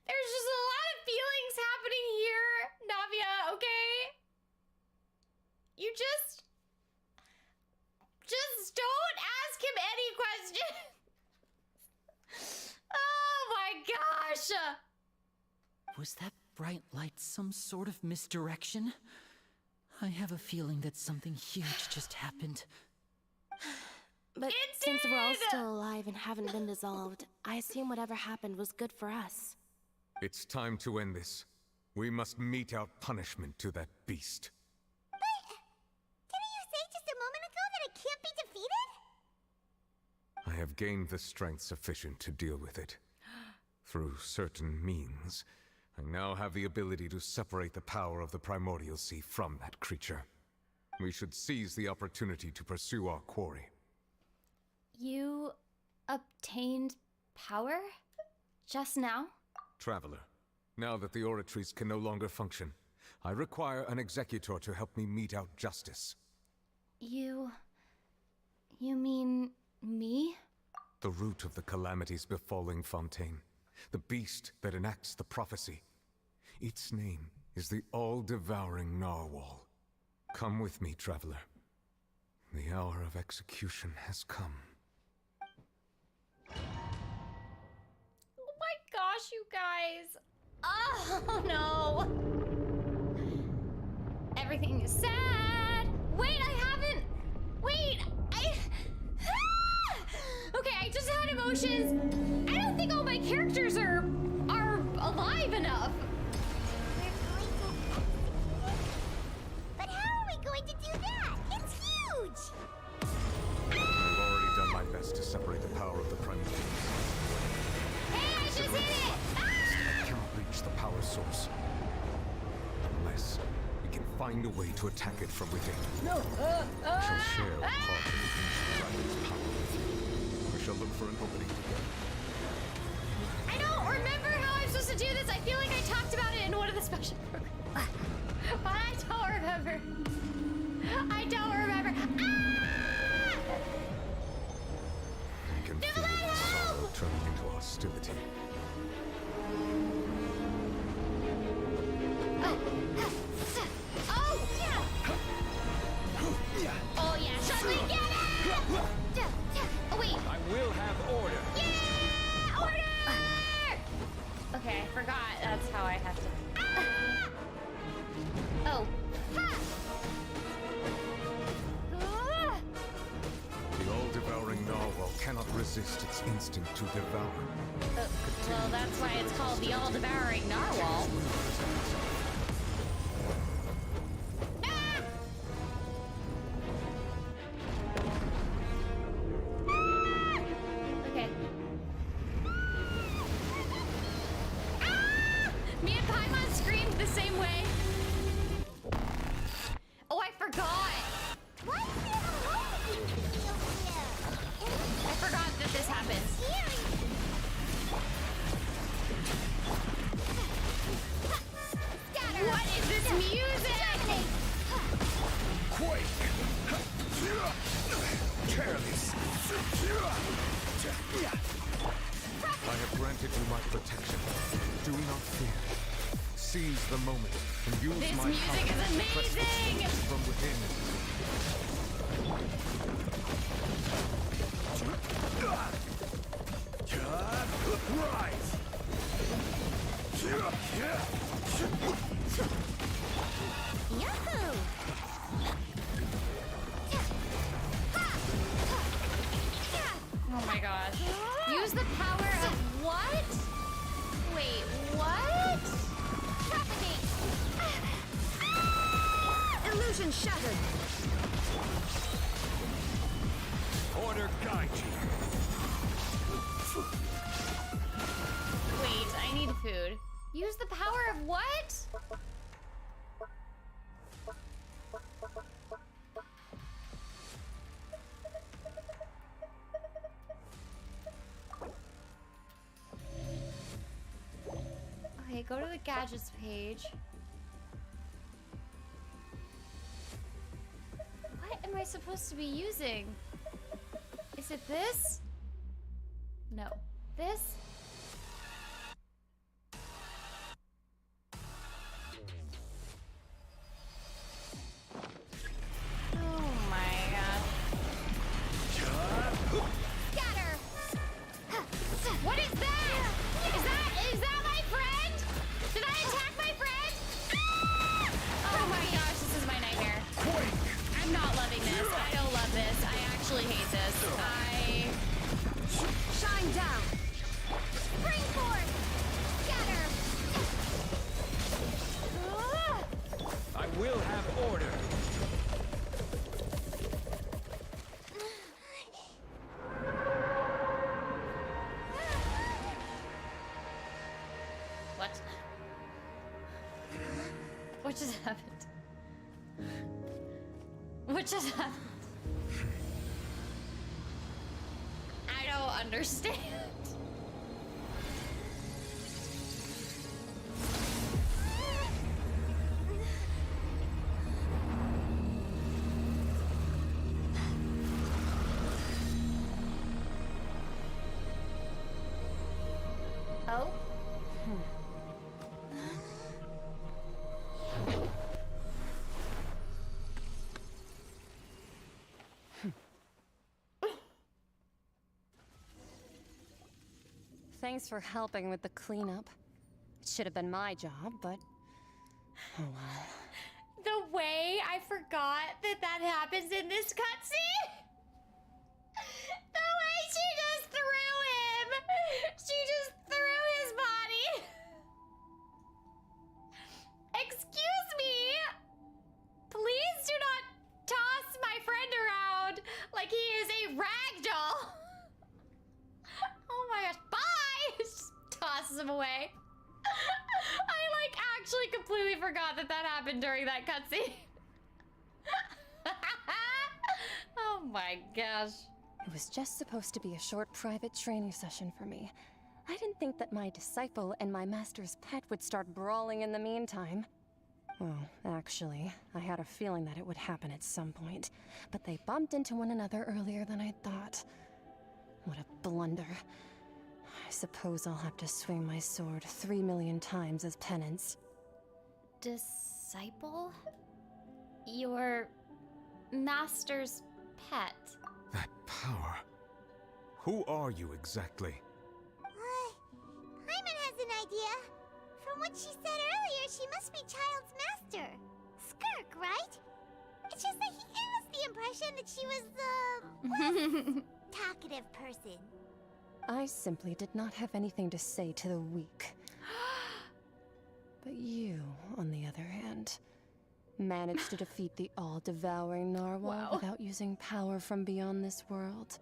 There's just a lot of feelings happening here, Navia, okay? You just don't ask him any questions. Oh my gosh. Was that bright light some sort of misdirection? I have a feeling that something huge just happened. But since we're all still alive and haven't been dissolved, I assume whatever happened was good for us. It's time to end this. We must mete out punishment to that beast. Didn't you say just a moment ago that it can't be defeated? I have gained the strength sufficient to deal with it. Through certain means, I now have the ability to separate the power of the primordial sea from that creature. We should seize the opportunity to pursue our quarry. You obtained power? Just now? Traveler, now that the oratories can no longer function, I require an executor to help me mete out justice. You mean me? The root of the calamities befalling Fontaine. The beast that enacts the prophecy. Its name is the all-devouring narwhal. Come with me, traveler. The hour of execution has come. Oh my gosh, you guys! Oh no! Everything is sad! Wait, I haven't... Wait, Okay, I just had emotions. I don't think all my characters are alive enough. But how are we going to do that? It's huge! I've already done my best to separate the power of the primordial. Hey, I just hit it! I cannot reach the power source. Unless we can find a way to attack it from within. No! We shall share a part of the ancient dragon's power with you. We shall look for an opening together. I don't remember how I'm supposed to do this. I feel like I talked about it in one of the special programs. But I don't remember. I don't remember. I can feel the sorrow turning into hostility. Oh yeah, Charlie, get it! Oh wait. I will have order. Yeah! Order! Okay, I forgot that's how I have to... Oh. The all-devouring narwhal cannot resist its instinct to devour. Well, that's why it's called the all-devouring narwhal. Okay. Me and Paimon screamed the same way. Oh, I forgot. I forgot that this happens. What is this music? Quake! Careless! I have granted you my protection. Do not fear. Seize the moment and use This my music power is to press the amazing! source from within. Rise! Yahoo! Oh my gosh. Use the power of what? Wait, what? Propagate! Illusion shattered. Order guide you. Wait, I need food. Use the power of what? Okay, go to the gadgets page. What am I supposed to be using? Is it this? No. This? Oh my god. Scatter! What is that? Is that my friend? Did I attack my friend? Ah! Oh my gosh, this is my nightmare. I'm not loving this. I don't love this. I actually hate this. Shine down. Spring forth! Scatter! I will have order. What? What just happened? What just happened? I don't understand. Oh? Thanks for helping with the cleanup. It should have been my job, but... oh well. The way I forgot that happens in this cutscene? The way she just threw him! She just threw his body! Excuse me! Please do not toss my friend around like he is a rag doll! Oh my gosh, bye! Just tosses him away. I like actually completely forgot that happened during that cutscene. Oh my gosh. It was just supposed to be a short private training session for me. I didn't think that my disciple and my master's pet would start brawling in the meantime. Well, actually, I had a feeling that it would happen at some point, but they bumped into one another earlier than I thought. What a blunder. I suppose I'll have to swing my sword 3 million times as penance. Disciple? Your master's pet. That power. Who are you exactly? Hyman has an idea. From what she said earlier, she must be Child's master. Skirk, right? It's just that he gave us the impression that she was the talkative person. I simply did not have anything to say to the weak. But you, on the other hand, managed to defeat the all-devouring narwhal without using power from beyond this world.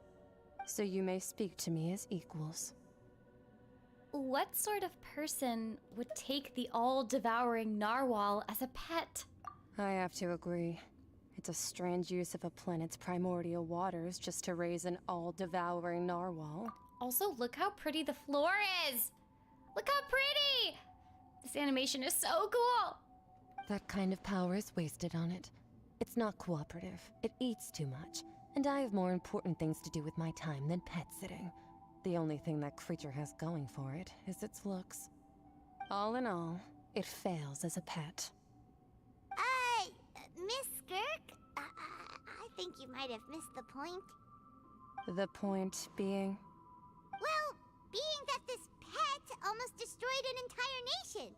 So you may speak to me as equals. What sort of person would take the all-devouring narwhal as a pet? I have to agree. It's a strange use of a planet's primordial waters just to raise an all-devouring narwhal. Also, look how pretty the floor is! Look how pretty! This animation is so cool! That kind of power is wasted on it. It's not cooperative. It eats too much. And I have more important things to do with my time than pet sitting. The only thing that creature has going for it is its looks. All in all, it fails as a pet. Miss Skirk? I think you might have missed the point. The point being? Well, being that this pet almost destroyed an entire nation.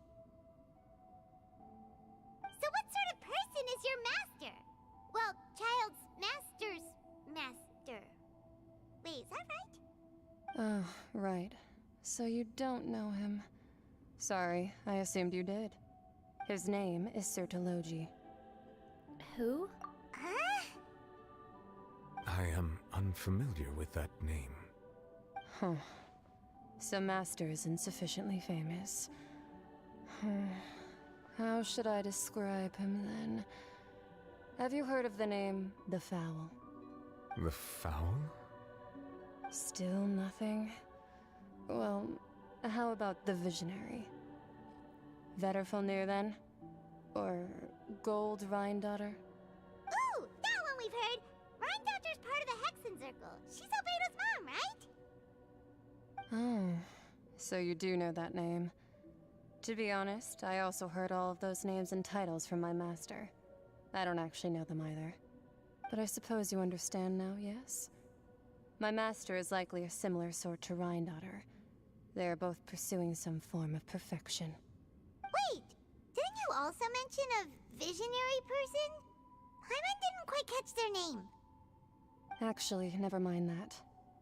So what sort of person is your master? Well, Child's master's master. Wait, is that right? Oh, right. So you don't know him. Sorry, I assumed you did. His name is Sertologi. Who? I am unfamiliar with that name. Huh. So Master isn't sufficiently famous. How should I describe him then? Have you heard of the name The Fowl? The Fowl? Still nothing? Well, how about the Visionary? Vetterfulnir then? Or Gold Rhindaughter? Ooh, that one we've heard! Rhindaughter's part of the Hexen Circle. She's Albedo's mom, right? Oh, so you do know that name. To be honest, I also heard all of those names and titles from my master. I don't actually know them either. But I suppose you understand now, yes? My master is likely a similar sort to Rhindaughter. They are both pursuing some form of perfection. Wait! Didn't you also mention a visionary person? Hyman didn't quite catch their name. Actually, never mind that.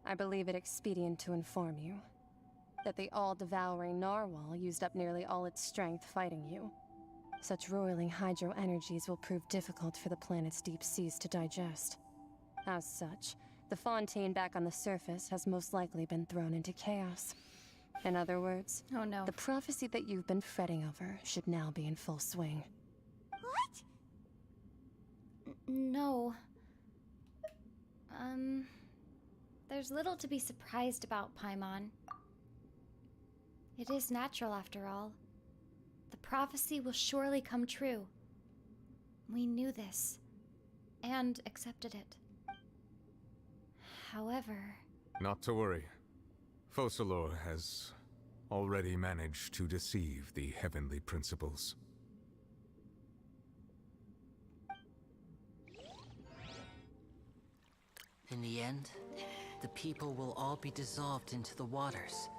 I believe it expedient to inform you that the all-devouring narwhal used up nearly all its strength fighting you. Such roiling hydro energies will prove difficult for the planet's deep seas to digest. As such, the Fontaine back on the surface has most likely been thrown into chaos. In other words, oh no, the prophecy that you've been fretting over should now be in full swing. What? No. There's little to be surprised about, Paimon. It is natural, after all. The prophecy will surely come true. We knew this, and accepted it. However... Not to worry. Focalor has already managed to deceive the heavenly principles. In the end, the people will all be dissolved into the waters,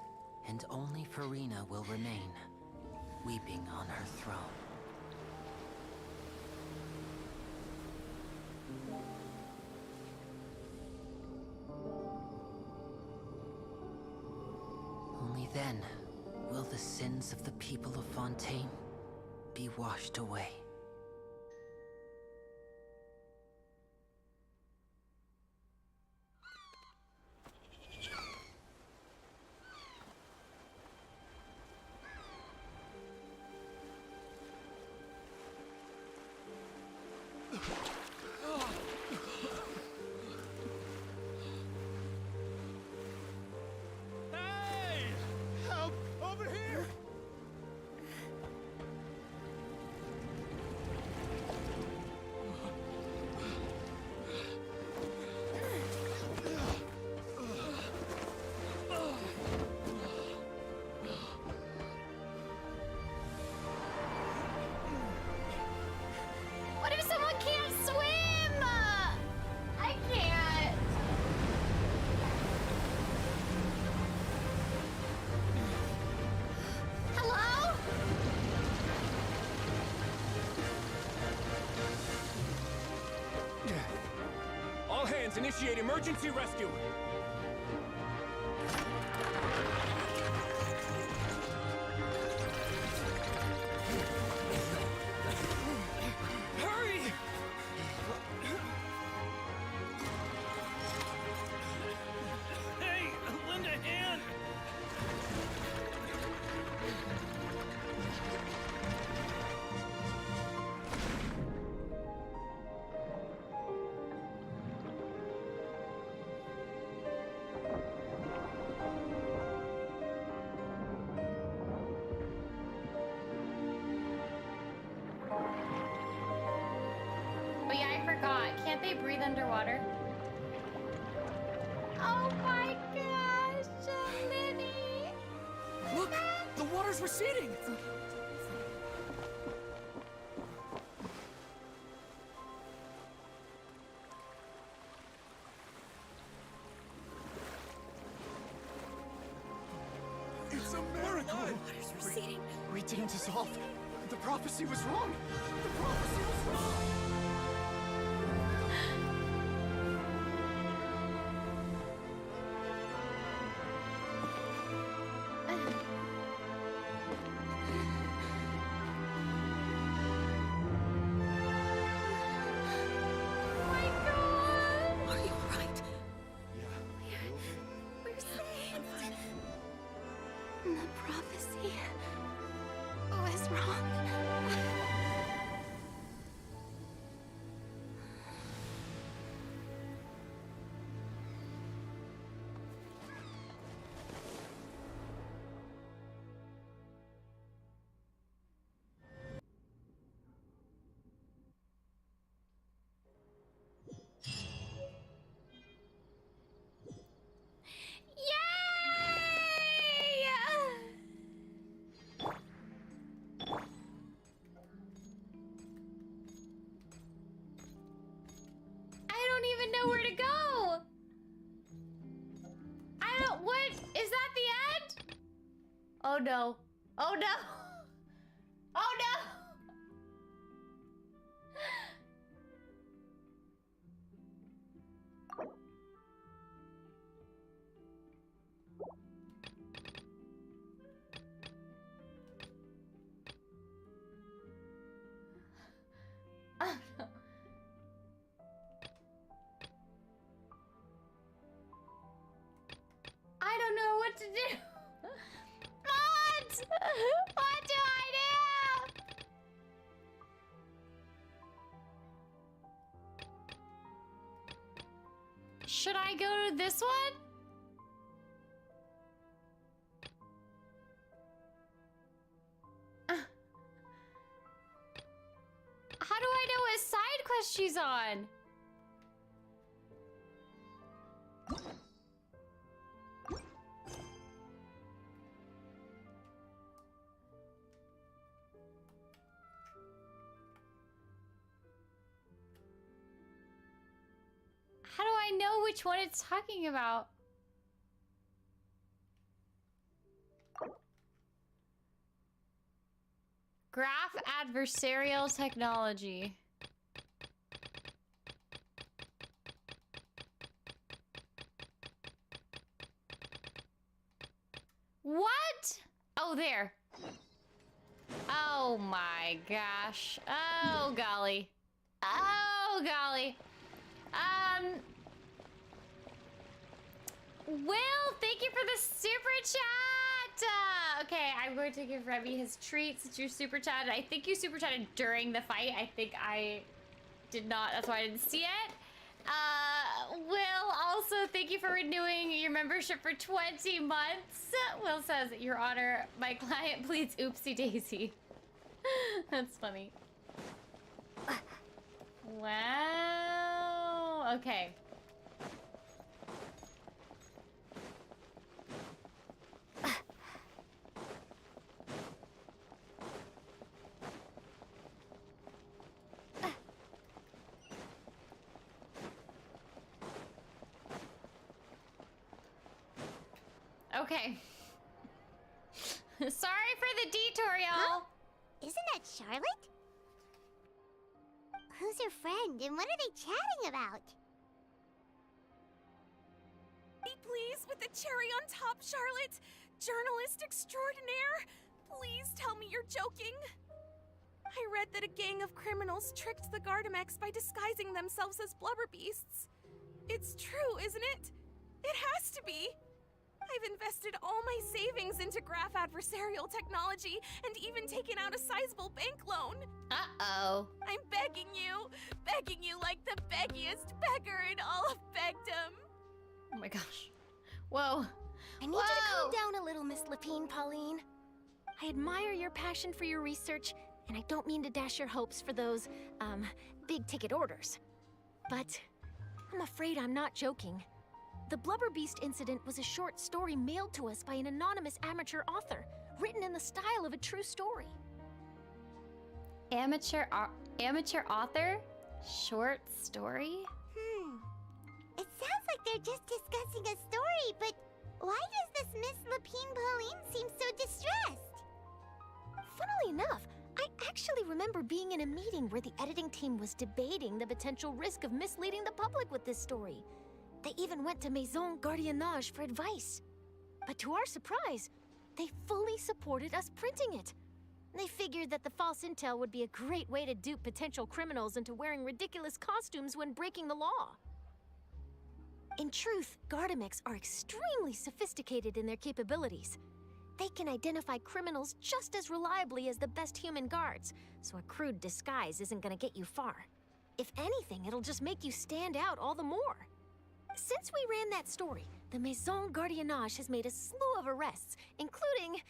and only Furina will remain, weeping on her throne. Only then will the sins of the people of Fontaine be washed away. Hey! Help! Over here! What if someone can't swim? I can't. Hello? All hands, initiate emergency rescue! Hurry! Hey, lend a hand! Oh yeah, I forgot. Can't they breathe underwater? Oh my gosh, Minnie! Look! The water's receding! It's a miracle! Water's receding. We didn't dissolve. The prophecy was wrong. The prophecy was wrong. Oh my god! Are you alright? We're safe. The prophecy was wrong. I don't even know where to go. What? Is that the end? Oh no. Oh no. Oh no. Oh no. I don't know what to do. Should I go to this one? How do I know what side quest she's on? How do I know which one it's talking about? Graph adversarial technology. What? Oh, there. Oh my gosh. Oh golly. Oh golly. Will, thank you for the super chat. Okay, I'm going to give Remy his treat since you super chatted. I think you super chatted during the fight. I think I did not. That's why I didn't see it. Will, also thank you for renewing your membership for 20 months. Will says, Your Honor, my client pleads oopsie daisy. That's funny. Wow. Okay. Okay. Sorry for the detour, y'all. Huh? Isn't that Charlotte? Who's her friend and what are they chatting about? Please, with the cherry on top, Charlotte! Journalist extraordinaire! Please tell me you're joking! I read that a gang of criminals tricked the Gardamex by disguising themselves as blubber beasts. It's true, isn't it? It has to be! I've invested all my savings into graph adversarial technology and even taken out a sizable bank loan. Uh-oh. I'm begging you like the beggiest beggar in all of begdom. Oh my gosh. Whoa. I need you to calm down a little, Miss Lapine, Pauline. I admire your passion for your research, and I don't mean to dash your hopes for those, big-ticket orders. But I'm afraid I'm not joking. The Blubber Beast incident was a short story mailed to us by an anonymous amateur author, written in the style of a true story. Amateur author? Short story? It sounds like they're just discussing a story, but why does this Miss Lapine Pauline seem so distressed? Funnily enough, I actually remember being in a meeting where the editing team was debating the potential risk of misleading the public with this story. They even went to Maison Gardiennage for advice. But to our surprise, they fully supported us printing it. They figured that the false intel would be a great way to dupe potential criminals into wearing ridiculous costumes when breaking the law. In truth, Gardamex are extremely sophisticated in their capabilities. They can identify criminals just as reliably as the best human guards, so a crude disguise isn't gonna get you far. If anything, it'll just make you stand out all the more. Since we ran that story, the Maison Gardiennage has made a slew of arrests, including,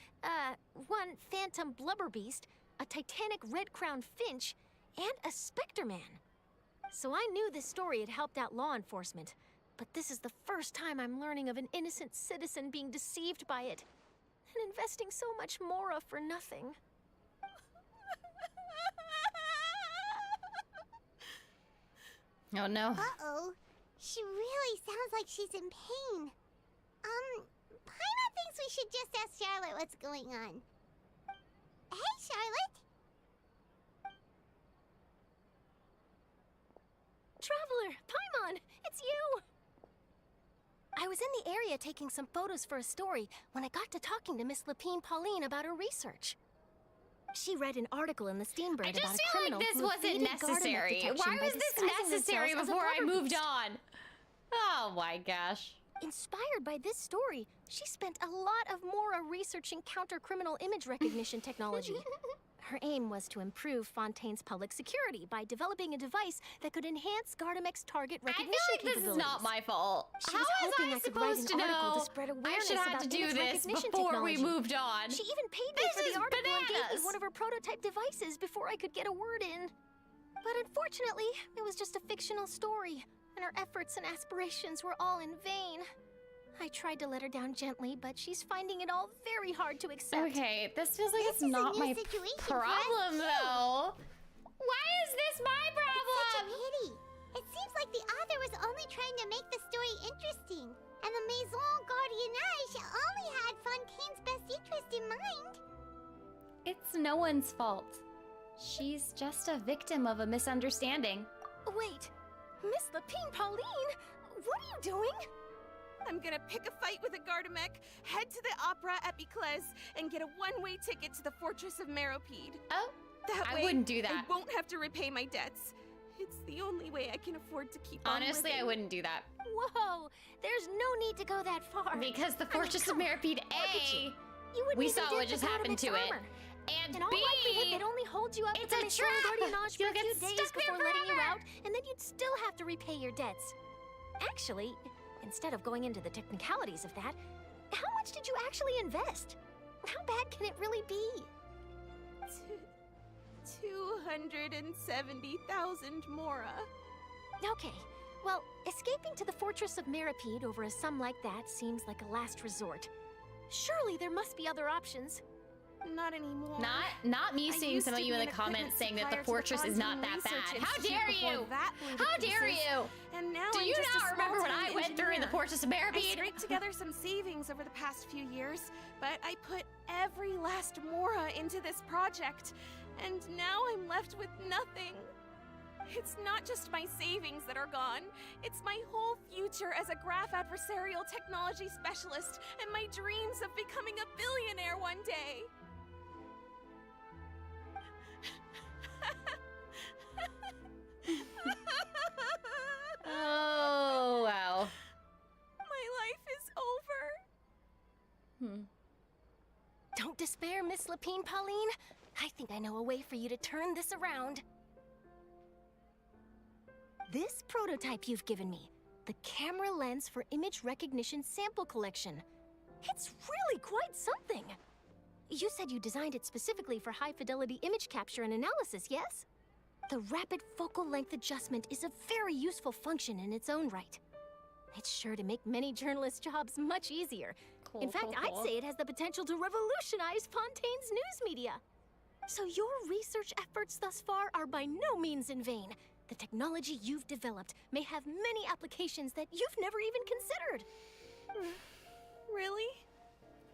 one phantom blubber beast, a titanic red-crowned finch, and a specter man. So I knew this story had helped out law enforcement, but this is the first time I'm learning of an innocent citizen being deceived by it, and investing so much more of for nothing. Oh no. Uh-oh. She really sounds like she's in pain. Paimon thinks we should just ask Charlotte what's going on. Hey, Charlotte! Traveler, Paimon, it's you! I was in the area taking some photos for a story when I got to talking to Miss Lapine Pauline about her research. She read an article in the Steambird about a criminal I just feel like this wasn't necessary. Why was this necessary before I moved on? Oh my gosh. Inspired by this story, she spent a lot of Mora researching counter-criminal image recognition technology. Her aim was to improve Fontaine's public security by developing a device that could enhance Gardamex's target recognition this is not my fault. She How was was hoping I I could write supposed an to article know to spread I awareness should have about to do image this recognition before we technology. moved on? She even paid me This for is the article and gave bananas. me one of her prototype devices before I could get a word in. But unfortunately, it was just a fictional story, and her efforts and aspirations were all in vain. I tried to let her down gently, but she's finding it all very hard to accept. Okay, this feels like it's not my problem, though. Why is this my problem? It's such a pity. It seems like the author was only trying to make the story interesting, and the Maison Gardiennage only had Fontaine's best interest in mind. It's no one's fault. She's just a victim of a misunderstanding. Wait, Miss Lapine Pauline, what are you doing? I'm gonna pick a fight with a Gardamec, head to the opera at Biclez, and get a one-way ticket to the Fortress of Meropide. Oh, that I way, wouldn't do that. I won't have to repay my debts. It's the only way I can afford to keep on Honestly, living. I wouldn't do that. Whoa, there's no need to go that far. Because the Fortress of Meropide, A, we saw what just happened to it. And in all B, likelihood, they'd only hold you up it's at a the Maison trap. Gardiennage for You'll a few get days stuck there before letting you forever. out, and then you'd still have to repay your debts. Actually, instead of going into the technicalities of that, how much did you actually invest? How bad can it really be? 270,000 mora. Okay, well, escaping to the Fortress of Meropide over a sum like that seems like a last resort. Surely there must be other options. Not anymore. Not me I seeing used some of to you in be the an comments equipment saying that the supplier to fortress is not Fontaine that Research bad. How Institute dare before you? that blew to How dare pieces. you? And now Do I'm you just not a remember what small-time I went through in the engineer. Fortress of Meropide? I scraped together some savings over the past few years, but I put every last mora into this project, and now I'm left with nothing. It's not just my savings that are gone. It's my whole future as a graph adversarial technology specialist and my dreams of becoming a billionaire one day. Oh, wow. My life is over. Don't despair, Miss Lapine Pauline. I think I know a way for you to turn this around. This prototype you've given me, the camera lens for image recognition sample collection. It's really quite something. You said you designed it specifically for high-fidelity image capture and analysis, yes? The rapid focal length adjustment is a very useful function in its own right. It's sure to make many journalists' jobs much easier. In fact, I'd say it has the potential to revolutionize Fontaine's news media. So your research efforts thus far are by no means in vain. The technology you've developed may have many applications that you've never even considered. Really?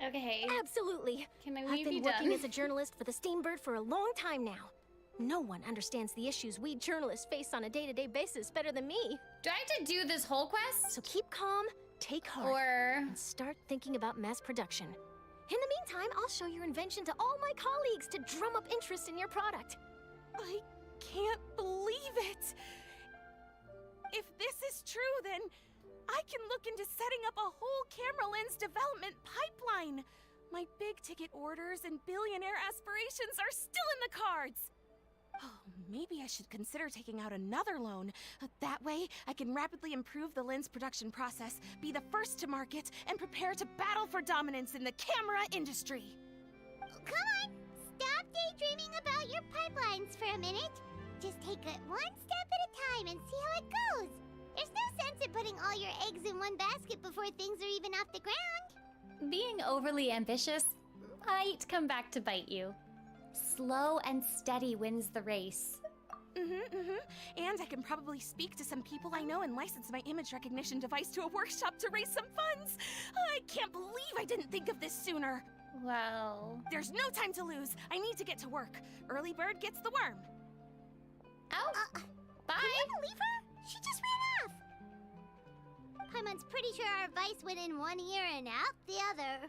Okay. Absolutely. Can I've we be been working done? as a journalist for the Steambird for a long time now. No one understands the issues we journalists face on a day-to-day basis better than me. Do I have to do this whole quest? So keep calm, take heart, and start thinking about mass production. In the meantime, I'll show your invention to all my colleagues to drum up interest in your product. I can't believe it! If this is true, then I can look into setting up a whole camera lens development pipeline. My big-ticket orders and billionaire aspirations are still in the cards. Oh, maybe I should consider taking out another loan. That way, I can rapidly improve the lens production process, be the first to market, and prepare to battle for dominance in the camera industry. Come on, stop daydreaming about your pipelines for a minute. Just take it one step at a time and see how it goes. There's no sense in putting all your eggs in one basket before things are even off the ground. Being overly ambitious might come back to bite you. Slow and steady wins the race. And I can probably speak to some people I know and license my image recognition device to a workshop to raise some funds. I can't believe I didn't think of this sooner. Well... There's no time to lose. I need to get to work. Early bird gets the worm. Oh, bye. You wanna leave her? She just ran off. Paimon's pretty sure our advice went in one ear and out the other.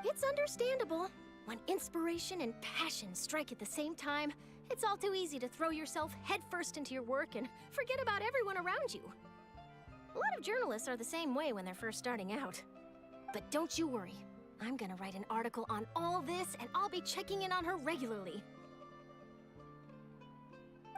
It's understandable. When inspiration and passion strike at the same time, it's all too easy to throw yourself headfirst into your work and forget about everyone around you. A lot of journalists are the same way when they're first starting out. But don't you worry. I'm gonna write an article on all this, and I'll be checking in on her regularly.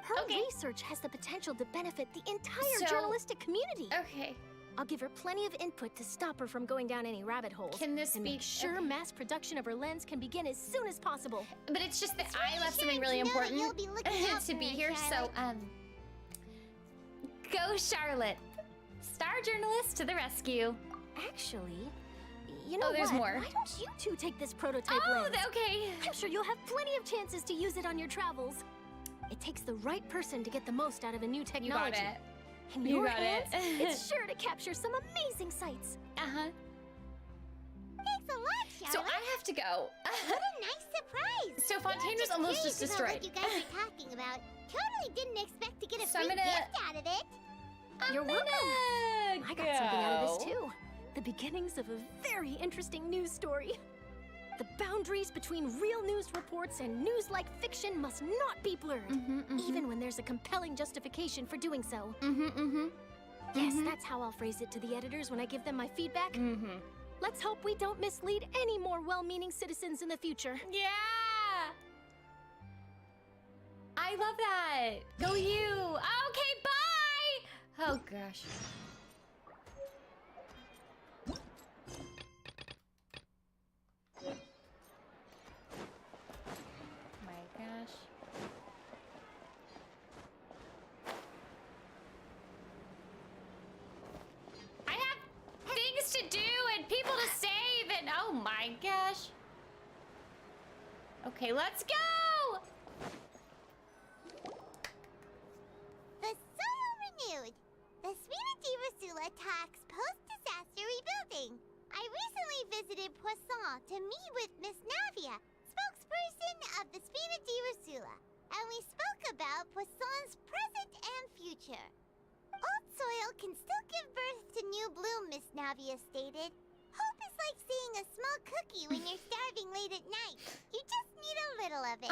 Her research has the potential to benefit the entire journalistic community. Okay. I'll give her plenty of input to stop her from going down any rabbit holes. Can this and be make sure mass production of her lens can begin as soon as possible. But it's just that I left something really important to be here, so go Charlotte. Star journalist to the rescue. Actually, you know there's what? more. Why don't you two take this prototype lens? Okay. I'm sure you'll have plenty of chances to use it on your travels. It takes the right person to get the most out of a new technology. You got it. In You your got hands, it. it's sure to capture some amazing sights. Uh-huh. Thanks a lot, Charlotte. So I have to go. What a nice surprise. So Fontaine was almost just Curious about destroyed. what you guys were talking about. Totally didn't expect to get a So I'm free gonna- gift out of it. You're welcome. I got something out of this go. too. The beginnings of a very interesting news story. The boundaries between real news reports and news-like fiction must not be blurred, even when there's a compelling justification for doing so. Yes, that's how I'll phrase it to the editors when I give them my feedback. Let's hope we don't mislead any more well-meaning citizens in the future. Yeah! I love that. Go you. Okay, bye! Oh, gosh. My gosh. I have things to do and people to save and oh my gosh. Okay, let's go! The Soil Renewed. The Spina di Rasula talks post-disaster rebuilding. I recently visited Poisson to meet with Miss Navia, spokesperson of the Spina di Rasula, and we spoke about Poisson's present and future. Old soil can still give birth to new bloom, Miss Navia stated. Hope is like seeing a small cookie when you're starving late at night. You just need a little of it.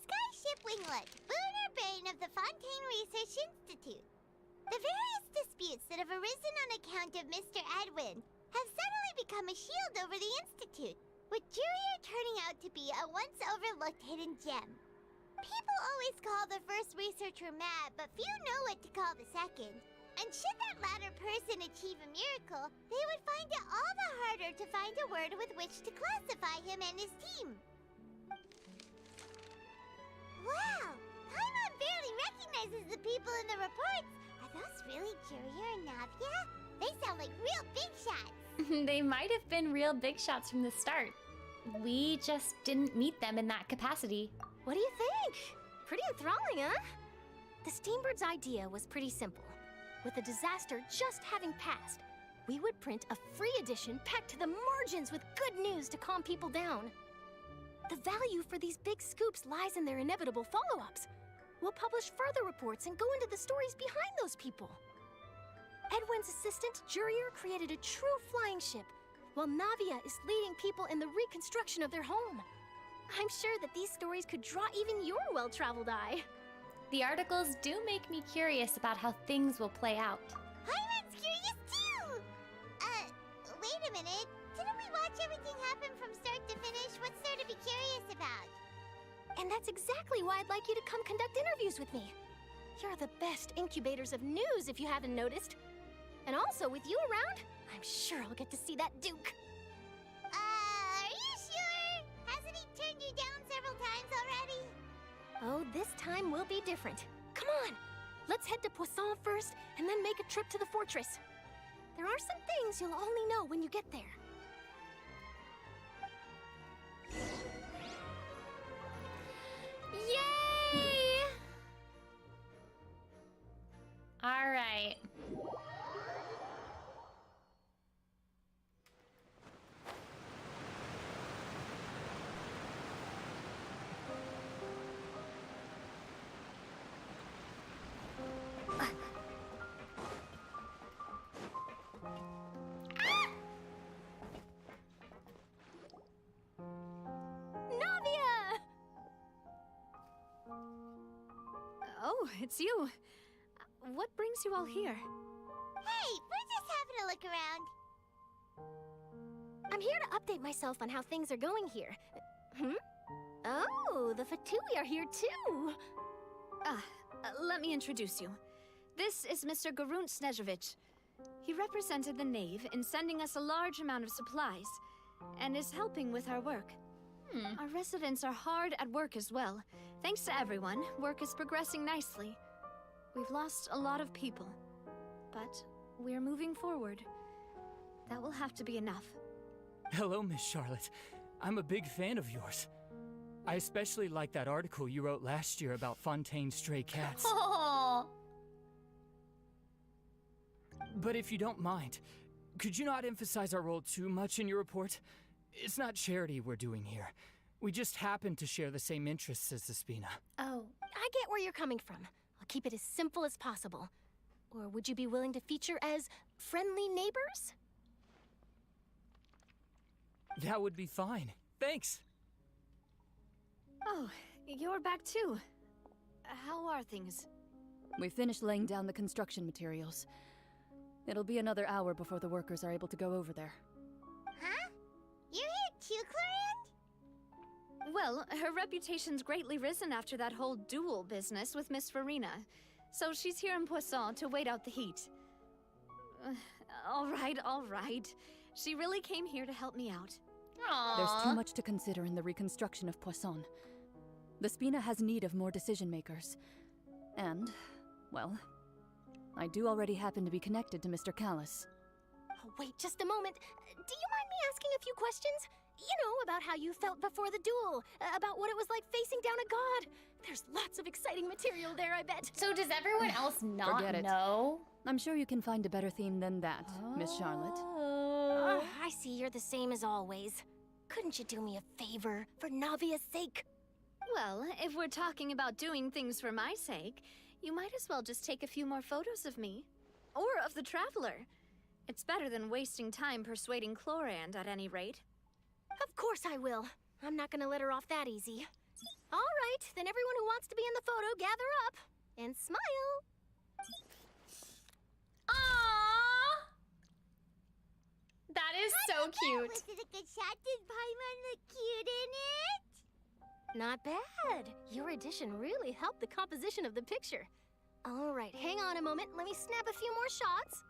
Skyship Winglet, Booner Brain of the Fontaine Research Institute. The various disputes that have arisen on account of Mr. Edwin have suddenly become a shield over the Institute, with Jurier turning out to be a once overlooked hidden gem. People always call the first researcher mad, but few know what to call the second. And should that latter person achieve a miracle, they would find it all the harder to find a word with which to classify him and his team. Wow! Paimon barely recognizes the people in the reports. Are those really Jurier and Navia? They sound like real big shots. They might have been real big shots from the start. We just didn't meet them in that capacity. What do you think? Pretty enthralling, huh? The Steambird's idea was pretty simple. With the disaster just having passed, we would print a free edition packed to the margins with good news to calm people down. The value for these big scoops lies in their inevitable follow-ups. We'll publish further reports and go into the stories behind those people. Edwin's assistant, Jurier, created a true flying ship, while Navia is leading people in the reconstruction of their home. I'm sure that these stories could draw even your well-traveled eye. The articles do make me curious about how things will play out. Pirate's curious too! Wait a minute. Didn't we watch everything happen from start to finish? What's there to be curious about? And that's exactly why I'd like you to come conduct interviews with me. You're the best incubators of news, if you haven't noticed. And also, with you around, I'm sure I'll get to see that Duke. Are you sure? Hasn't he turned you down several times already? Oh, this time will be different. Come on, let's head to Poisson first, and then make a trip to the fortress. There are some things you'll only know when you get there. Yay! All right. Navia! Oh, it's you. What brings you all here? Hey, we're just having a look around. I'm here to update myself on how things are going here. Oh, the Fatui are here too! Let me introduce you. This is Mr. Garunt Snežević. He represented the Knave in sending us a large amount of supplies, and is helping with our work. Our residents are hard at work as well. Thanks to everyone, work is progressing nicely. We've lost a lot of people, but we're moving forward. That will have to be enough. Hello, Miss Charlotte. I'm a big fan of yours. I especially like that article you wrote last year about Fontaine stray cats. Oh. But if you don't mind, could you not emphasize our role too much in your report? It's not charity we're doing here. We just happen to share the same interests as the Spina. Oh, I get where you're coming from. I'll keep it as simple as possible. Or would you be willing to feature as friendly neighbors? That would be fine. Thanks. Oh, you're back too. How are things? We finished laying down the construction materials. It'll be another hour before the workers are able to go over there. Huh? You're here too, Clarand? Well, her reputation's greatly risen after that whole duel business with Miss Furina. So she's here in Poisson to wait out the heat. All right. She really came here to help me out. There's too much to consider in the reconstruction of Poisson. The Spina has need of more decision-makers. And, well, I do already happen to be connected to Mr. Callis. Oh, wait just a moment. Do you mind me asking a few questions? You know, about how you felt before the duel, about what it was like facing down a god. There's lots of exciting material there, I bet. So does everyone else not Forget it. know? I'm sure you can find a better theme than that, Miss Charlotte. I see you're the same as always. Couldn't you do me a favor, for Navia's sake? Well, if we're talking about doing things for my sake, you might as well just take a few more photos of me. Or of the Traveler. It's better than wasting time persuading Chlorand at any rate. Of course I will. I'm not gonna let her off that easy. All right, then everyone who wants to be in the photo, gather up. And smile. Aww! That is so cute. Was it a good shot? Did Paimon look cute in it? Not bad. Your addition really helped the composition of the picture. All right, hang on a moment. Let me snap a few more shots.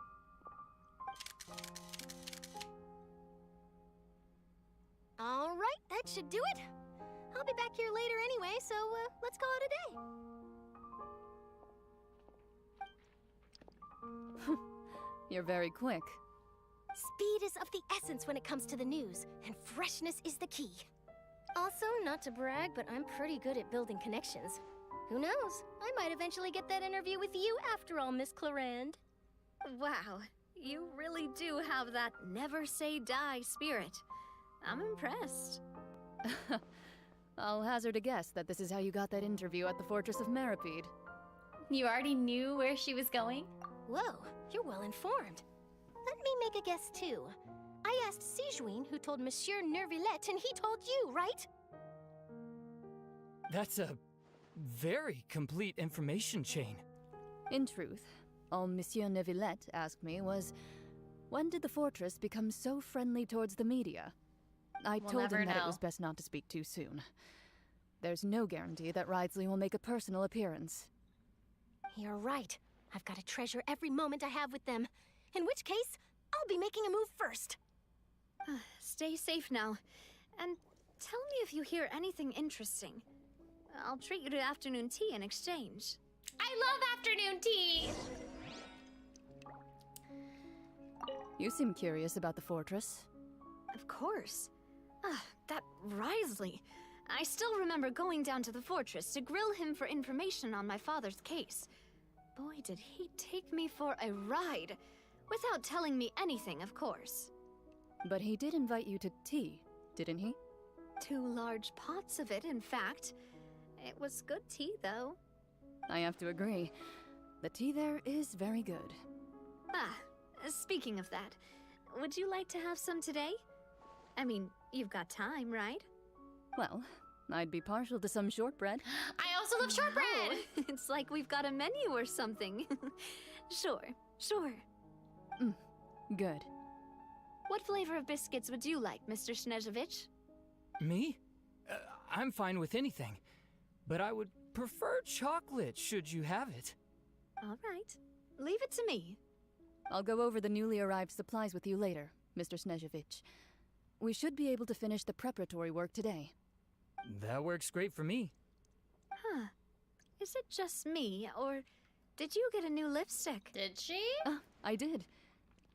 All right, that should do it. I'll be back here later anyway, so let's call it a day. You're very quick. Speed is of the essence when it comes to the news, and freshness is the key. Also, not to brag, but I'm pretty good at building connections. Who knows? I might eventually get that interview with you after all, Miss Chlorand. Wow, you really do have that never say die spirit. I'm impressed. I'll hazard a guess that this is how you got that interview at the Fortress of Meripede. You already knew where she was going? Whoa, you're well informed. Let me make a guess too. I asked Sijuin, who told Monsieur Nervillet, and he told you, right? That's a very complete information chain. In truth, all Monsieur Nervillet asked me was, when did the fortress become so friendly towards the media? I We'll told never him that it know. was best not to speak too soon. There's no guarantee that Ridesley will make a personal appearance. You're right. I've got to treasure every moment I have with them. In which case, I'll be making a move first. Stay safe now. And tell me if you hear anything interesting. I'll treat you to afternoon tea in exchange. I love afternoon tea! You seem curious about the fortress. Of course. That Risley. I still remember going down to the fortress to grill him for information on my father's case. Boy, did he take me for a ride. Without telling me anything, of course. But he did invite you to tea, didn't he? 2 large pots of it, in fact. It was good tea, though. I have to agree. The tea there is very good. Speaking of that, would you like to have some today? I mean, you've got time, right? Well, I'd be partial to some shortbread. I also love shortbread! Oh, it's like we've got a menu or something. Sure. Good. What flavor of biscuits would you like, Mr. Snezhevich? Me? I'm fine with anything. But I would prefer chocolate, should you have it. All right. Leave it to me. I'll go over the newly arrived supplies with you later, Mr. Snezhevich. We should be able to finish the preparatory work today. That works great for me. Huh. Is it just me, or did you get a new lipstick? Did she? I did.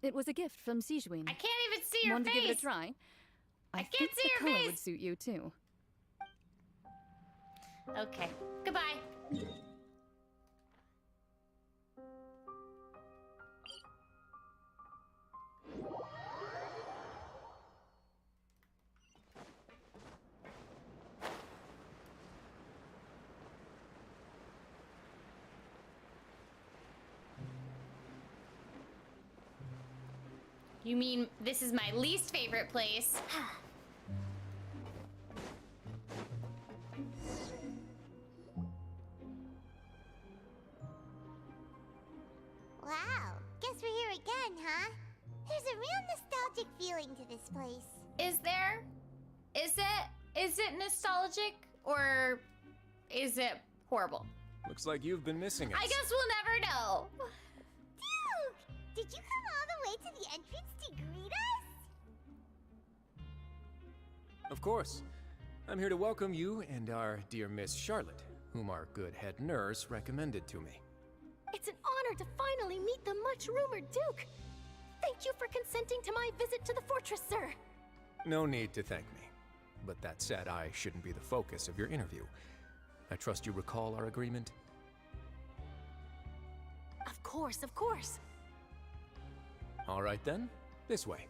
It was a gift from Sigewin. I can't even see your Want face. to give it a try? I can't think see your the color face. would suit you too. Okay. Goodbye. You mean this is my least favorite place? Wow, guess we're here again, huh? There's a real nostalgic feeling to this place. Is there? Is it nostalgic or is it horrible? Looks like you've been missing us. I guess we'll never know. Duke! Did you come all the way to the entrance to greet us? Of course. I'm here to welcome you and our dear Miss Charlotte, whom our good head nurse recommended to me. It's an honor to finally meet the much-rumored Duke. Thank you for consenting to my visit to the fortress, sir. No need to thank me. But that said, I shouldn't be the focus of your interview. I trust you recall our agreement? Of course, of course. All right then, this way.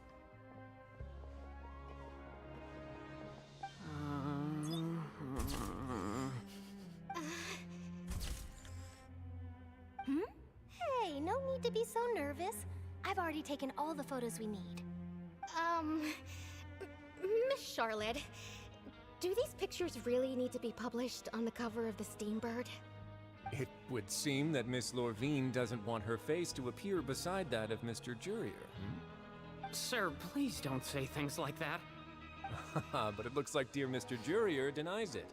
Hey, no need to be so nervous. I've already taken all the photos we need. Miss Charlotte, do these pictures really need to be published on the cover of the Steambird? It would seem that Miss Lorvine doesn't want her face to appear beside that of Mr. Jurier. Sir, please don't say things like that. But it looks like dear Mr. Jurier denies it.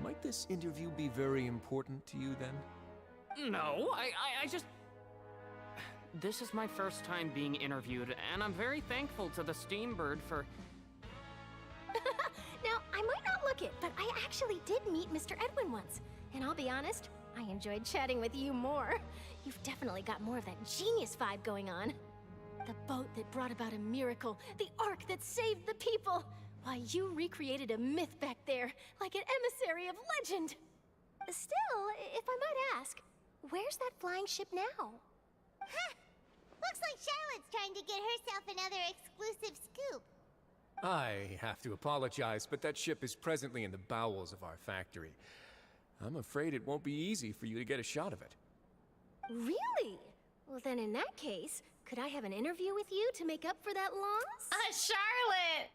Might this interview be very important to you then? No, I just... This is my first time being interviewed, and I'm very thankful to the Steambird for... Now, I might not look it, but I actually did meet Mr. Edwin once. And I'll be honest, I enjoyed chatting with you more. You've definitely got more of that genius vibe going on. The boat that brought about a miracle, the ark that saved the people. Why, you recreated a myth back there, like an emissary of legend. Still, if I might ask, where's that flying ship now? Huh! Looks like Charlotte's trying to get herself another exclusive scoop. I have to apologize, but that ship is presently in the bowels of our factory. I'm afraid it won't be easy for you to get a shot of it. Really? Well, then in that case, could I have an interview with you to make up for that loss? Charlotte!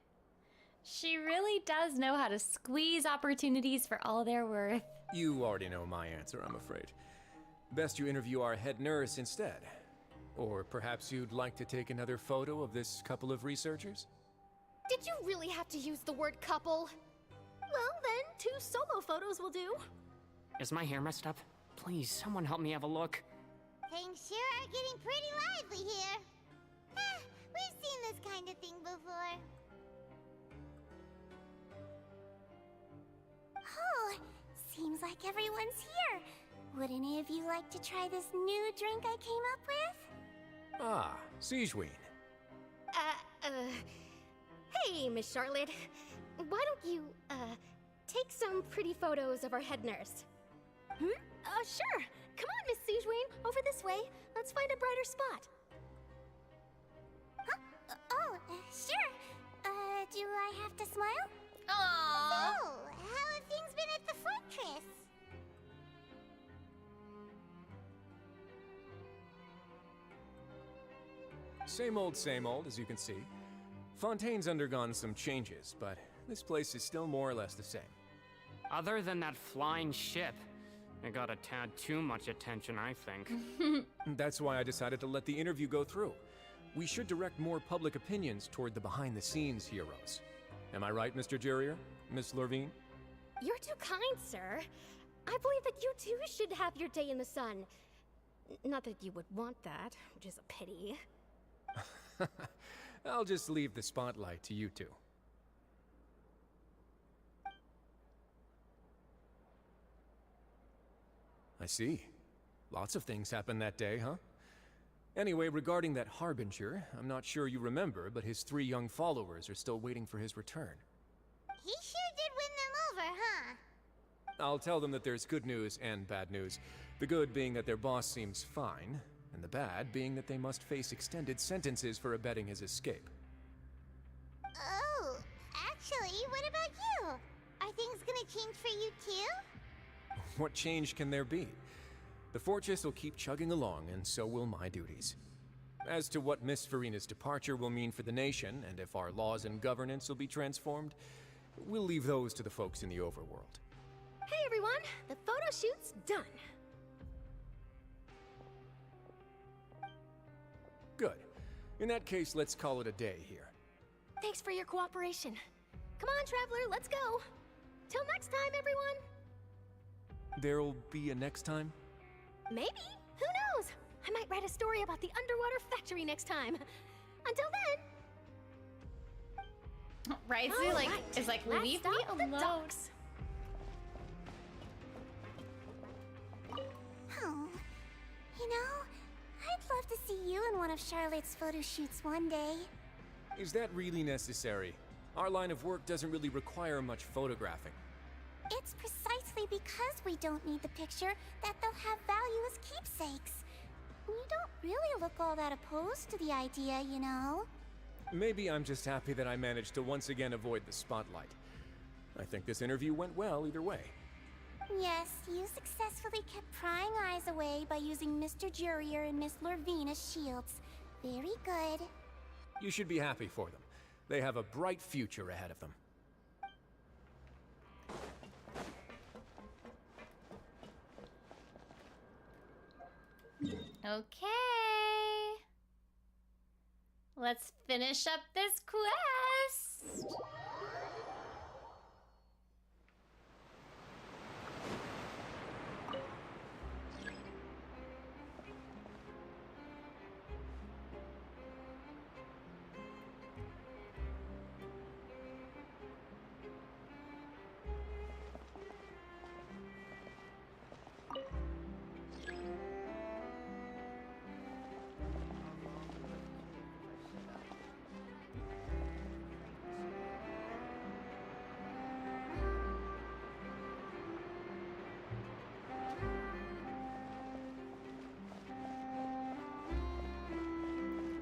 She really does know how to squeeze opportunities for all they're worth. You already know my answer, I'm afraid. Best you interview our head nurse instead. Or perhaps you'd like to take another photo of this couple of researchers? Did you really have to use the word couple? Well, then, 2 solo photos will do. Is my hair messed up? Please, someone help me have a look. Things sure are getting pretty lively here. We've seen this kind of thing before. Oh, seems like everyone's here. Would any of you like to try this new drink I came up with? Ah, Sigewin. Hey, Miss Charlotte. Why don't you, take some pretty photos of our head nurse? Sure. Come on, Miss Sigewin. Over this way. Let's find a brighter spot. Huh? Sure. Do I have to smile? Aww. So, how have things been at the fortress? Same old, as you can see. Fontaine's undergone some changes, but this place is still more or less the same. Other than that flying ship, it got a tad too much attention, I think. That's why I decided to let the interview go through. We should direct more public opinions toward the behind-the-scenes heroes. Am I right, Mr. Jurier? Miss Lurvine? You're too kind, sir. I believe that you too should have your day in the sun. Not that you would want that, which is a pity. I'll just leave the spotlight to you two. I see. Lots of things happened that day, huh? Anyway, regarding that Harbinger, I'm not sure you remember, but his 3 young followers are still waiting for his return. He sure did win them over, huh? I'll tell them that there's good news and bad news. The good being that their boss seems fine, and the bad being that they must face extended sentences for abetting his escape. Oh, actually, what about you? Are things gonna change for you too? What change can there be? The fortress will keep chugging along, and so will my duties. As to what Miss Furina's departure will mean for the nation, and if our laws and governance will be transformed, we'll leave those to the folks in the overworld. Hey everyone, the photo shoot's done. Good. In that case, let's call it a day here. Thanks for your cooperation. Come on, Traveler, let's go. Till next time, everyone. There'll be a next time? Maybe. Who knows? I might write a story about the underwater factory next time. Until then. Right, so like, it's like, let's leave me stop the alone. docks. Oh, you know, I'd love to see you in one of Charlotte's photo shoots one day. Is that really necessary? Our line of work doesn't really require much photographing. It's precisely because we don't need the picture that they'll have value as keepsakes. You don't really look all that opposed to the idea, you know. Maybe I'm just happy that I managed to once again avoid the spotlight. I think this interview went well either way. Yes, you successfully kept prying eyes away by using Mr. Jurier and Miss Lurvine as shields. Very good. You should be happy for them. They have a bright future ahead of them. Okay. Let's finish up this quest.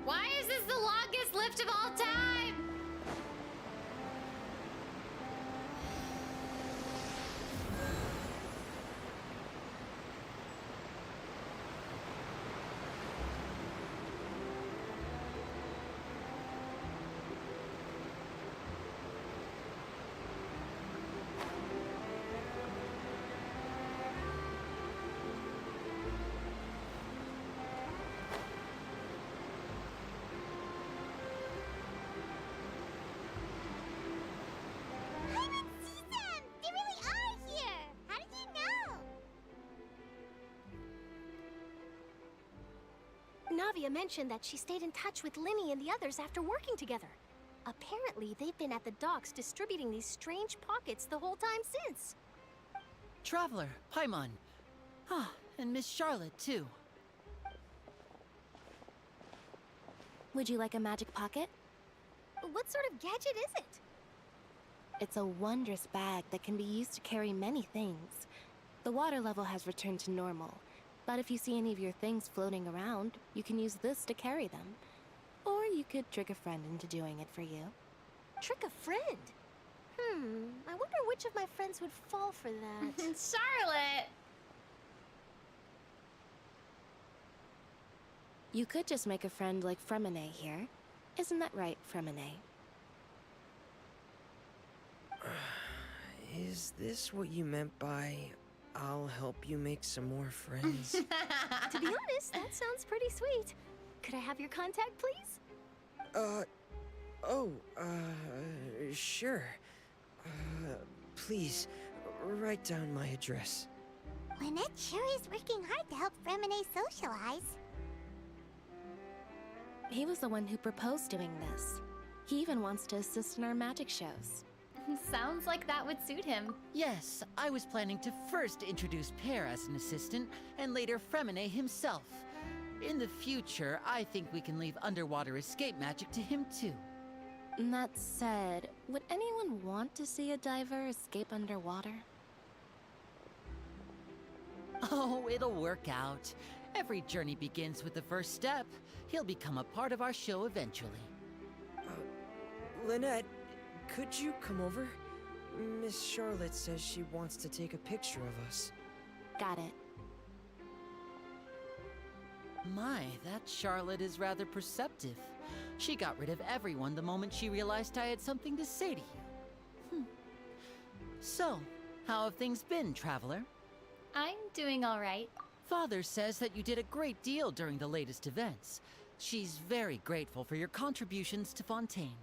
Why is this the longest lift of all time? Navia mentioned that she stayed in touch with Linny and the others after working together. Apparently, they've been at the docks distributing these strange pockets the whole time since. Traveler, Paimon. Ah, and Miss Charlotte, too. Would you like a magic pocket? What sort of gadget is it? It's a wondrous bag that can be used to carry many things. The water level has returned to normal, but if you see any of your things floating around, you can use this to carry them. Or you could trick a friend into doing it for you. Trick a friend? I wonder which of my friends would fall for that. Charlotte! You could just make a friend like Fremine here. Isn't that right, Fremine? Is this what you meant by, I'll help you make some more friends? To be honest, that sounds pretty sweet. Could I have your contact, please? Sure. Please, write down my address. Lynette sure is working hard to help Fremine socialize. He was the one who proposed doing this. He even wants to assist in our magic shows. Sounds like that would suit him. Yes, I was planning to first introduce Pear as an assistant, and later Fremine himself. In the future, I think we can leave underwater escape magic to him too. That said, would anyone want to see a diver escape underwater? Oh, it'll work out. Every journey begins with the first step. He'll become a part of our show eventually. Lynette, could you come over? Miss Charlotte says she wants to take a picture of us. Got it. My, that Charlotte is rather perceptive. She got rid of everyone the moment she realized I had something to say to you. So, how have things been, Traveler? I'm doing all right. Father says that you did a great deal during the latest events. She's very grateful for your contributions to Fontaine.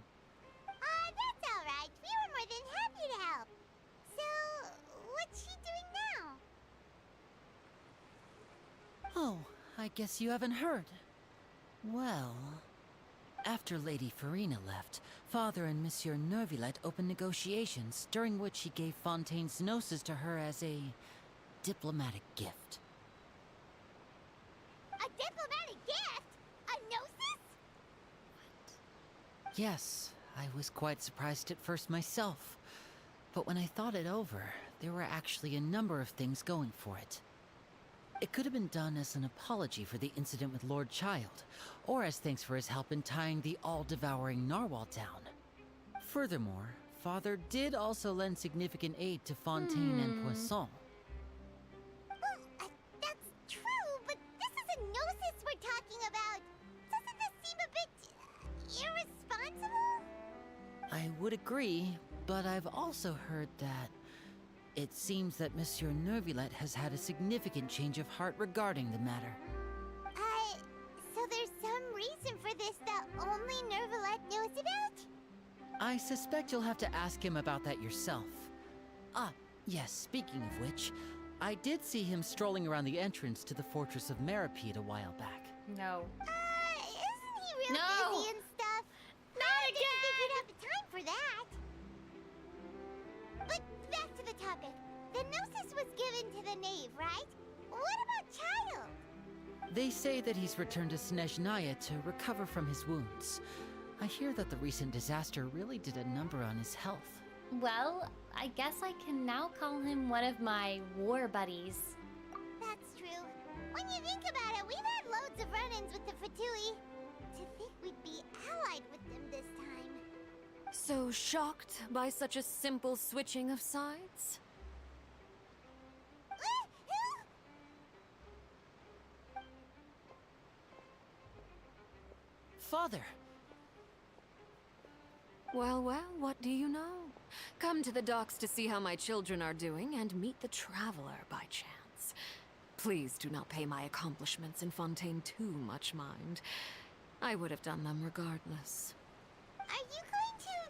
That's all right. We were more than happy to help. So, what's she doing now? Oh, I guess you haven't heard. Well, after Lady Furina left, Father and Monsieur Neuvillette opened negotiations, during which he gave Fontaine's gnosis to her as a diplomatic gift. A diplomatic gift? A gnosis? Yes, I was quite surprised at first myself. But when I thought it over, there were actually a number of things going for it. It could have been done as an apology for the incident with Lord Child, or as thanks for his help in tying the all-devouring narwhal down. Furthermore, Father did also lend significant aid to Fontaine and Poisson. Well, that's true, but this is a gnosis we're talking about. Doesn't this seem a bit irresponsible? I would agree, but I've also heard that it seems that Monsieur Neuvillette has had a significant change of heart regarding the matter. So there's some reason for this that only Neuvillette knows about? I suspect you'll have to ask him about that yourself. Ah, yes, speaking of which, I did see him strolling around the entrance to the Fortress of Meripede a while back. No. Isn't he real No. busy and stuff? Not I again! didn't think he'd have the time for that. But back to the topic. The gnosis was given to the knave, right? What about Child? They say that he's returned to Snezhnaya to recover from his wounds. I hear that the recent disaster really did a number on his health. Well, I guess I can now call him one of my war buddies. That's true. When you think about it, we've had loads of run-ins with the Fatui. To think we'd be allied with them this time. So shocked by such a simple switching of sides? Father! Well, what do you know? Come to the docks to see how my children are doing and meet the Traveler by chance. Please do not pay my accomplishments in Fontaine too much mind. I would have done them regardless. Are you going to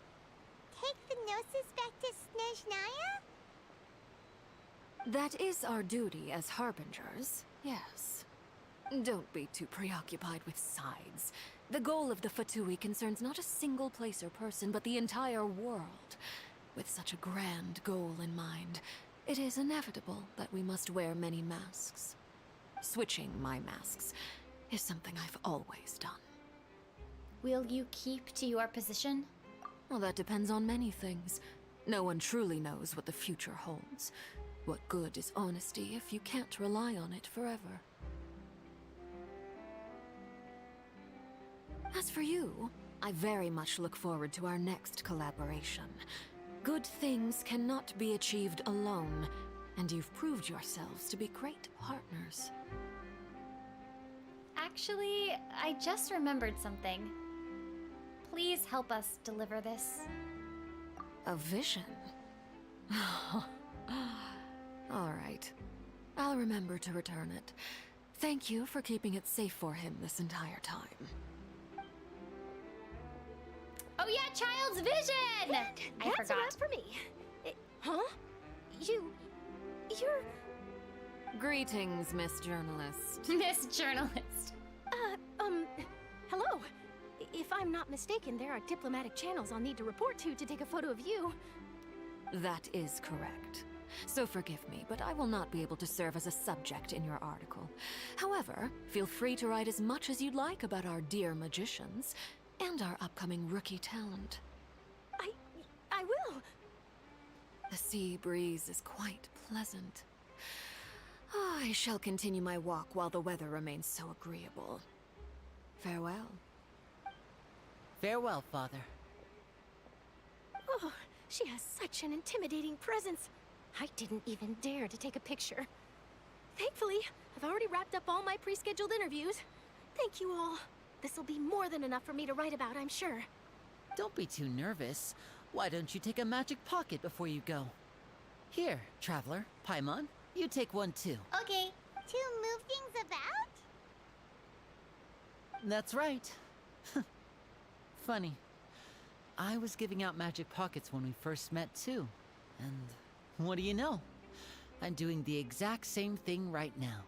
take the gnosis back to Snezhnaya? That is our duty as harbingers, yes. Don't be too preoccupied with sides. The goal of the Fatui concerns not a single place or person, but the entire world. With such a grand goal in mind, it is inevitable that we must wear many masks. Switching my masks is something I've always done. Will you keep to your position? Well, that depends on many things. No one truly knows what the future holds. What good is honesty if you can't rely on it forever? As for you, I very much look forward to our next collaboration. Good things cannot be achieved alone, and you've proved yourselves to be great partners. Actually, I just remembered something. Please help us deliver this. A vision? All right. I'll remember to return it. Thank you for keeping it safe for him this entire time. Oh yeah, Child's Vision! I That's forgot. a wrap for me. Huh? You're... Greetings, Miss Journalist. Miss Journalist. Hello. If I'm not mistaken, there are diplomatic channels I'll need to report to take a photo of you. That is correct. So forgive me, but I will not be able to serve as a subject in your article. However, feel free to write as much as you'd like about our dear magicians and our upcoming rookie talent. I will. The sea breeze is quite pleasant. I shall continue my walk while the weather remains so agreeable. Farewell. Farewell, Father. Oh, she has such an intimidating presence. I didn't even dare to take a picture. Thankfully, I've already wrapped up all my pre-scheduled interviews. Thank you all. This'll be more than enough for me to write about, I'm sure. Don't be too nervous. Why don't you take a magic pocket before you go? Here, Traveler, Paimon, you take one too. Okay, to move things about? That's right. Funny. I was giving out magic pockets when we first met too. And what do you know? I'm doing the exact same thing right now.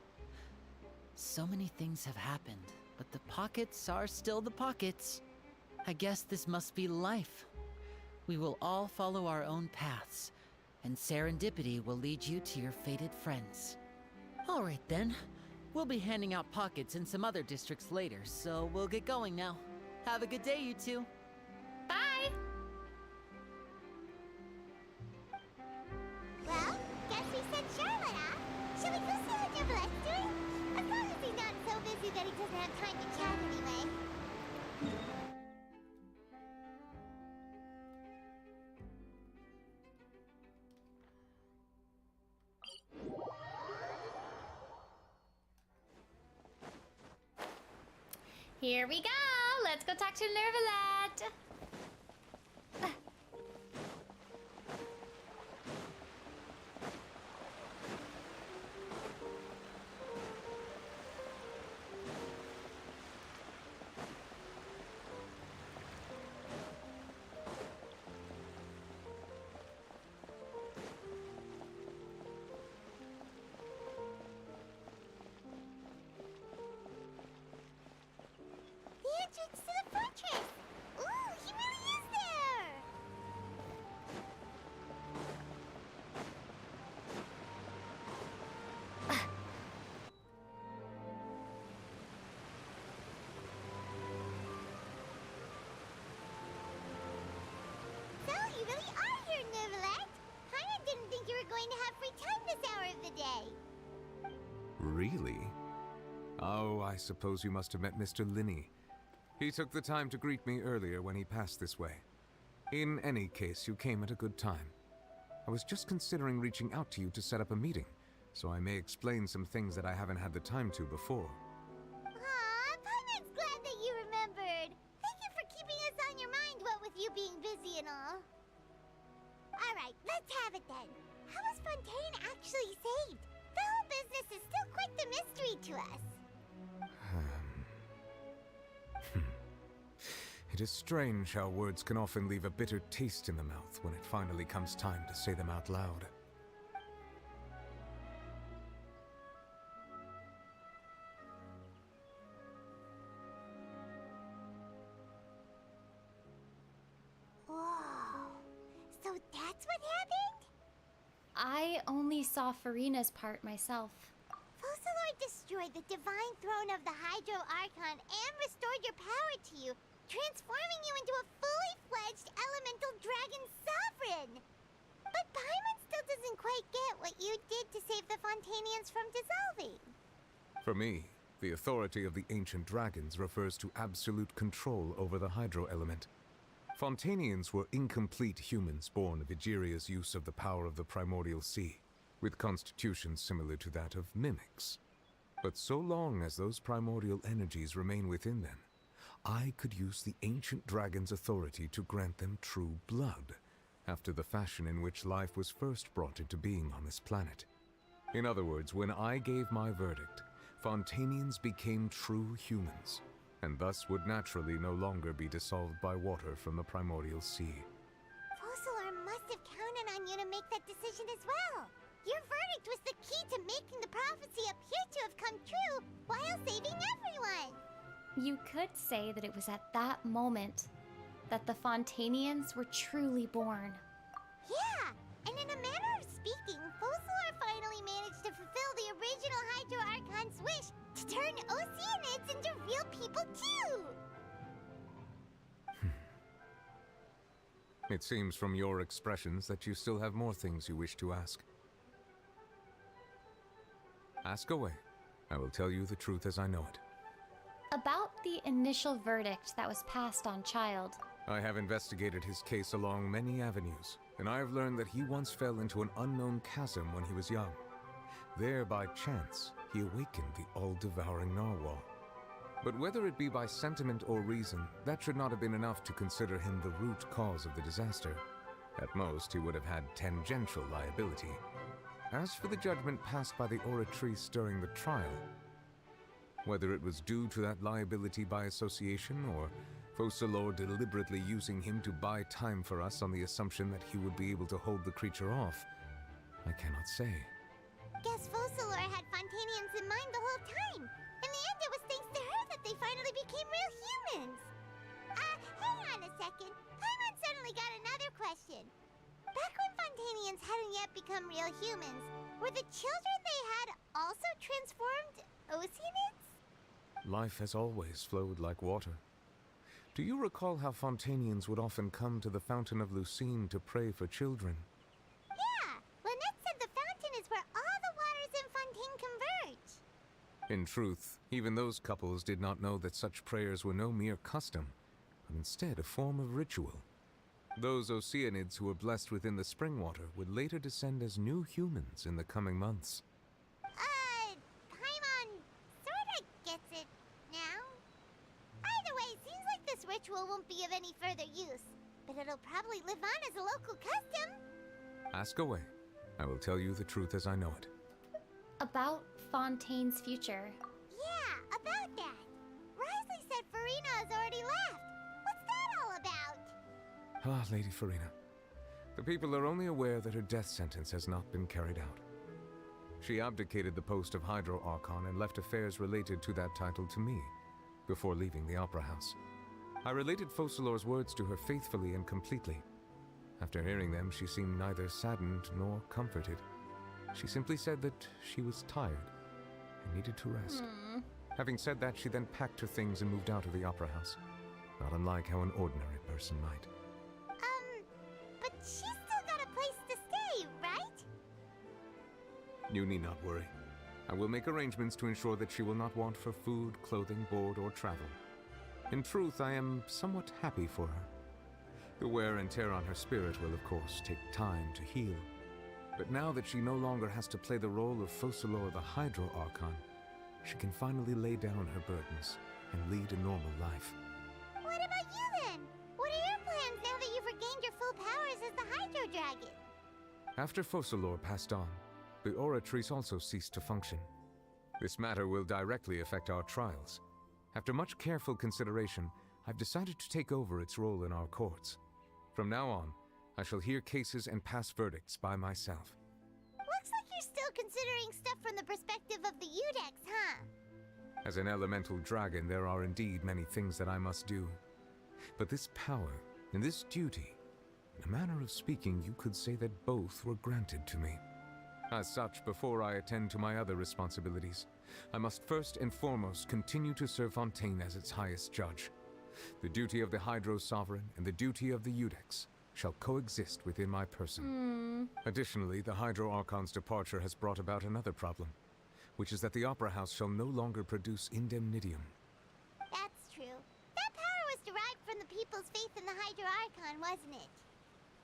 So many things have happened, but the pockets are still the pockets. I guess this must be life. We will all follow our own paths, and serendipity will lead you to your fated friends. All right then. We'll be handing out pockets in some other districts later, so we'll get going now. Have a good day, you two. Bye! Well, guess we sent Charlotte off. Shall we go see what Noblesse doing? As long as he's not so busy that he doesn't have time to chat anyway. Here we go! Let's go talk to Nervalet! The entrance to the fortress! Ooh, he really is there! So, you really are here, Nervalet! Paimon didn't think you were going to have free time this hour of the day. Really? Oh, I suppose you must have met Mr. Linney. He took the time to greet me earlier when he passed this way. In any case, you came at a good time. I was just considering reaching out to you to set up a meeting, so I may explain some things that I haven't had the time to before. Aw, Paimon's glad that you remembered. Thank you for keeping us on your mind, what with you being busy and all. Alright, let's have it then. How was Fontaine actually saved? The whole business is still quite the mystery to us. It is strange how words can often leave a bitter taste in the mouth when it finally comes time to say them out loud. Whoa. So that's what happened? I only saw Furina's part myself. Focalord destroyed the divine throne of the Hydro Archon and restored your power to you, transforming you into a fully fledged elemental dragon sovereign. But Paimon still doesn't quite get what you did to save the Fontainians from dissolving. For me, the authority of the ancient dragons refers to absolute control over the hydro element. Fontainians were incomplete humans born of Egeria's use of the power of the primordial sea, with constitutions similar to that of mimics. But so long as those primordial energies remain within them, I could use the ancient dragon's authority to grant them true blood, after the fashion in which life was first brought into being on this planet. In other words, when I gave my verdict, Fontainians became true humans, and thus would naturally no longer be dissolved by water from the primordial sea. Focalor must have counted on you to make that decision as well. Your verdict was the key to making the prophecy appear to have come true while saving everyone. You could say that it was at that moment that the Fontainians were truly born. Yeah, and in a manner of speaking, Focalor finally managed to fulfill the original Hydro Archon's wish to turn Oceanids into real people too! It seems from your expressions that you still have more things you wish to ask. Ask away. I will tell you the truth as I know it. About the initial verdict that was passed on Child. I have investigated his case along many avenues, and I have learned that he once fell into an unknown chasm when he was young. There, by chance, he awakened the all-devouring narwhal. But whether it be by sentiment or reason, that should not have been enough to consider him the root cause of the disaster. At most, he would have had tangential liability. As for the judgment passed by the Oratrice during the trial, whether it was due to that liability by association, or Focalor deliberately using him to buy time for us on the assumption that he would be able to hold the creature off, I cannot say. Guess Focalor had Fontainians in mind the whole time. In the end, it was thanks to her that they finally became real humans. Hang on a second. Paimon suddenly got another question. Back when Fontainians hadn't yet become real humans, were the children they had also transformed Oceanids? Life has always flowed like water. Do you recall how Fontainians would often come to the Fountain of Lucine to pray for children? Yeah, Lynette said the fountain is where all the waters in Fontaine converge. In truth, even those couples did not know that such prayers were no mere custom, but instead a form of ritual. Those Oceanids who were blessed within the spring water would later descend as new humans in the coming months. Paimon sorta gets it now. Either way, it seems like this ritual won't be of any further use, but it'll probably live on as a local custom. Ask away. I will tell you the truth as I know it. About Fontaine's future. Yeah, about that. Risley said Furina has already left. What's that all about? Ah, Lady Furina. The people are only aware that her death sentence has not been carried out. She abdicated the post of Hydro Archon and left affairs related to that title to me, before leaving the Opera House. I related Focalor's words to her faithfully and completely. After hearing them, she seemed neither saddened nor comforted. She simply said that she was tired and needed to rest. Having said that, she then packed her things and moved out of the Opera House, not unlike how an ordinary person might. But she's still got a place to stay, right? You need not worry. I will make arrangements to ensure that she will not want for food, clothing, board, or travel. In truth, I am somewhat happy for her. The wear and tear on her spirit will, of course, take time to heal. But now that she no longer has to play the role of Focalor the Hydro Archon, she can finally lay down her burdens and lead a normal life. What about you then? What are your plans now that you've regained your full powers as the Hydro Dragon? After Focalor passed on, the Oratrice also ceased to function. This matter will directly affect our trials. After much careful consideration, I've decided to take over its role in our courts. From now on, I shall hear cases and pass verdicts by myself. Looks like you're still considering stuff from the perspective of the Udex, huh? As an elemental dragon, there are indeed many things that I must do. But this power and this duty, in a manner of speaking, you could say that both were granted to me. As such, before I attend to my other responsibilities, I must first and foremost continue to serve Fontaine as its highest judge. The duty of the Hydro Sovereign and the duty of the Udex shall coexist within my person. Additionally, the Hydro Archon's departure has brought about another problem, which is that the Opera House shall no longer produce indemnitium. That's true. That power was derived from the people's faith in the Hydro Archon, wasn't it?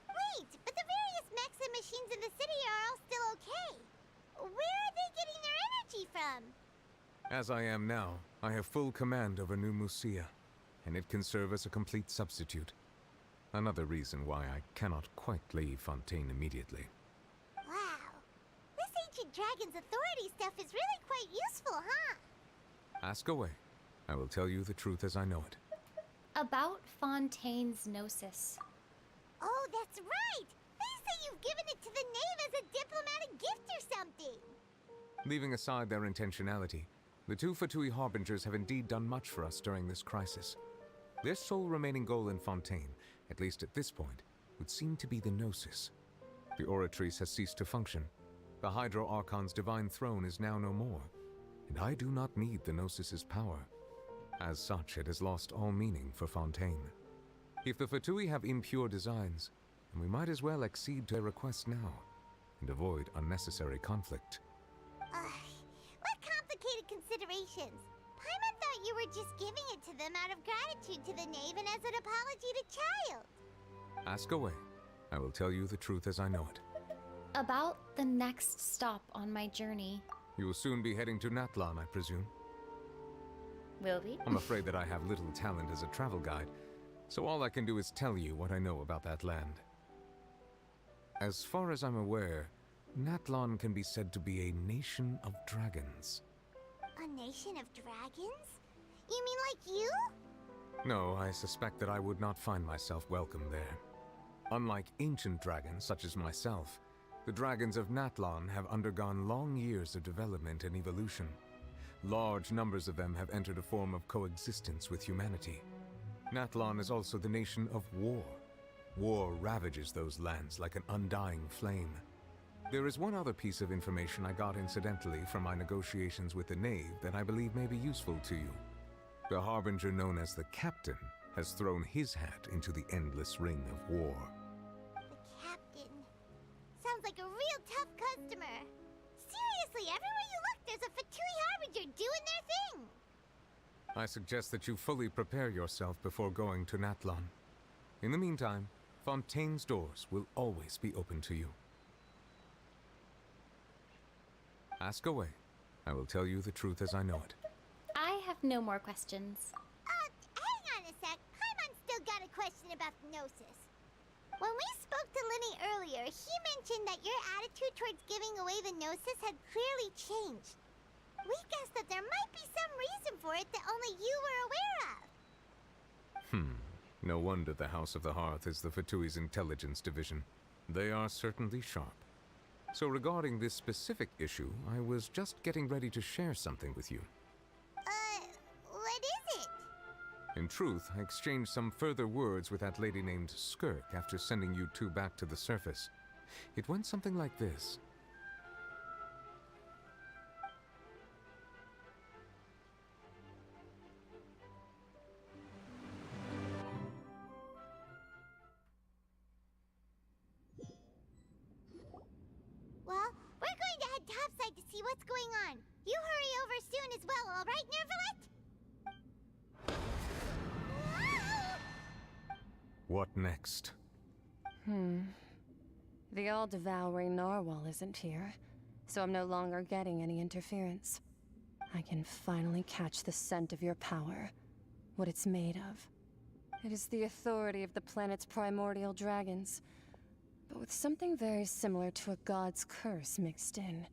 Wait, but the various mechs and machines in the city are all still okay. Where are they getting their energy from? As I am now, I have full command over New Musia, and it can serve as a complete substitute. Another reason why I cannot quite leave Fontaine immediately. Wow. This ancient dragon's authority stuff is really quite useful, huh? Ask away. I will tell you the truth as I know it. About Fontaine's Gnosis. Oh, that's right! They say you've given it to the knave as a diplomatic gift or something! Leaving aside their intentionality, the two Fatui Harbingers have indeed done much for us during this crisis. Their sole remaining goal in Fontaine, at least at this point, would seem to be the Gnosis. The Oratrice has ceased to function. The Hydro Archon's divine throne is now no more, and I do not need the Gnosis's power. As such, it has lost all meaning for Fontaine. If the Fatui have impure designs, then we might as well accede to their request now, and avoid unnecessary conflict. What complicated considerations? Paimon thought you were just giving it to them out of gratitude to the knave and as an apology to Child. Ask away. I will tell you the truth as I know it. About the next stop on my journey. You will soon be heading to Natlan, I presume. Will we? I'm afraid that I have little talent as a travel guide, so all I can do is tell you what I know about that land. As far as I'm aware, Natlan can be said to be a nation of dragons. A nation of dragons? You mean like you? No, I suspect that I would not find myself welcome there. Unlike ancient dragons such as myself, the dragons of Natlan have undergone long years of development and evolution. Large numbers of them have entered a form of coexistence with humanity. Natlan is also the nation of war. War ravages those lands like an undying flame. There is one other piece of information I got incidentally from my negotiations with the knave that I believe may be useful to you. The Harbinger known as the Captain has thrown his hat into the endless ring of war. The Captain. Sounds like a real tough customer. Seriously, everywhere you look, there's a Fatui Harbinger doing their thing. I suggest that you fully prepare yourself before going to Natlan. In the meantime, Fontaine's doors will always be open to you. Ask away. I will tell you the truth as I know it. I have no more questions. Hang on a sec. Paimon's still got a question about the Gnosis. When we spoke to Linny earlier, he mentioned that your attitude towards giving away the Gnosis had clearly changed. We guessed that there might be some reason for it that only you were aware of. No wonder the House of the Hearth is the Fatui's intelligence division. They are certainly sharp. So regarding this specific issue, I was just getting ready to share something with you. What is it? In truth, I exchanged some further words with that lady named Skirk after sending you two back to the surface. It went something like this. Well, we're going to head topside to see what's going on. You hurry over soon as well, all right, Nervalet? What next? The all-devouring narwhal isn't here, so I'm no longer getting any interference. I can finally catch the scent of your power, what it's made of. It is the authority of the planet's primordial dragons, but with something very similar to a god's curse mixed in.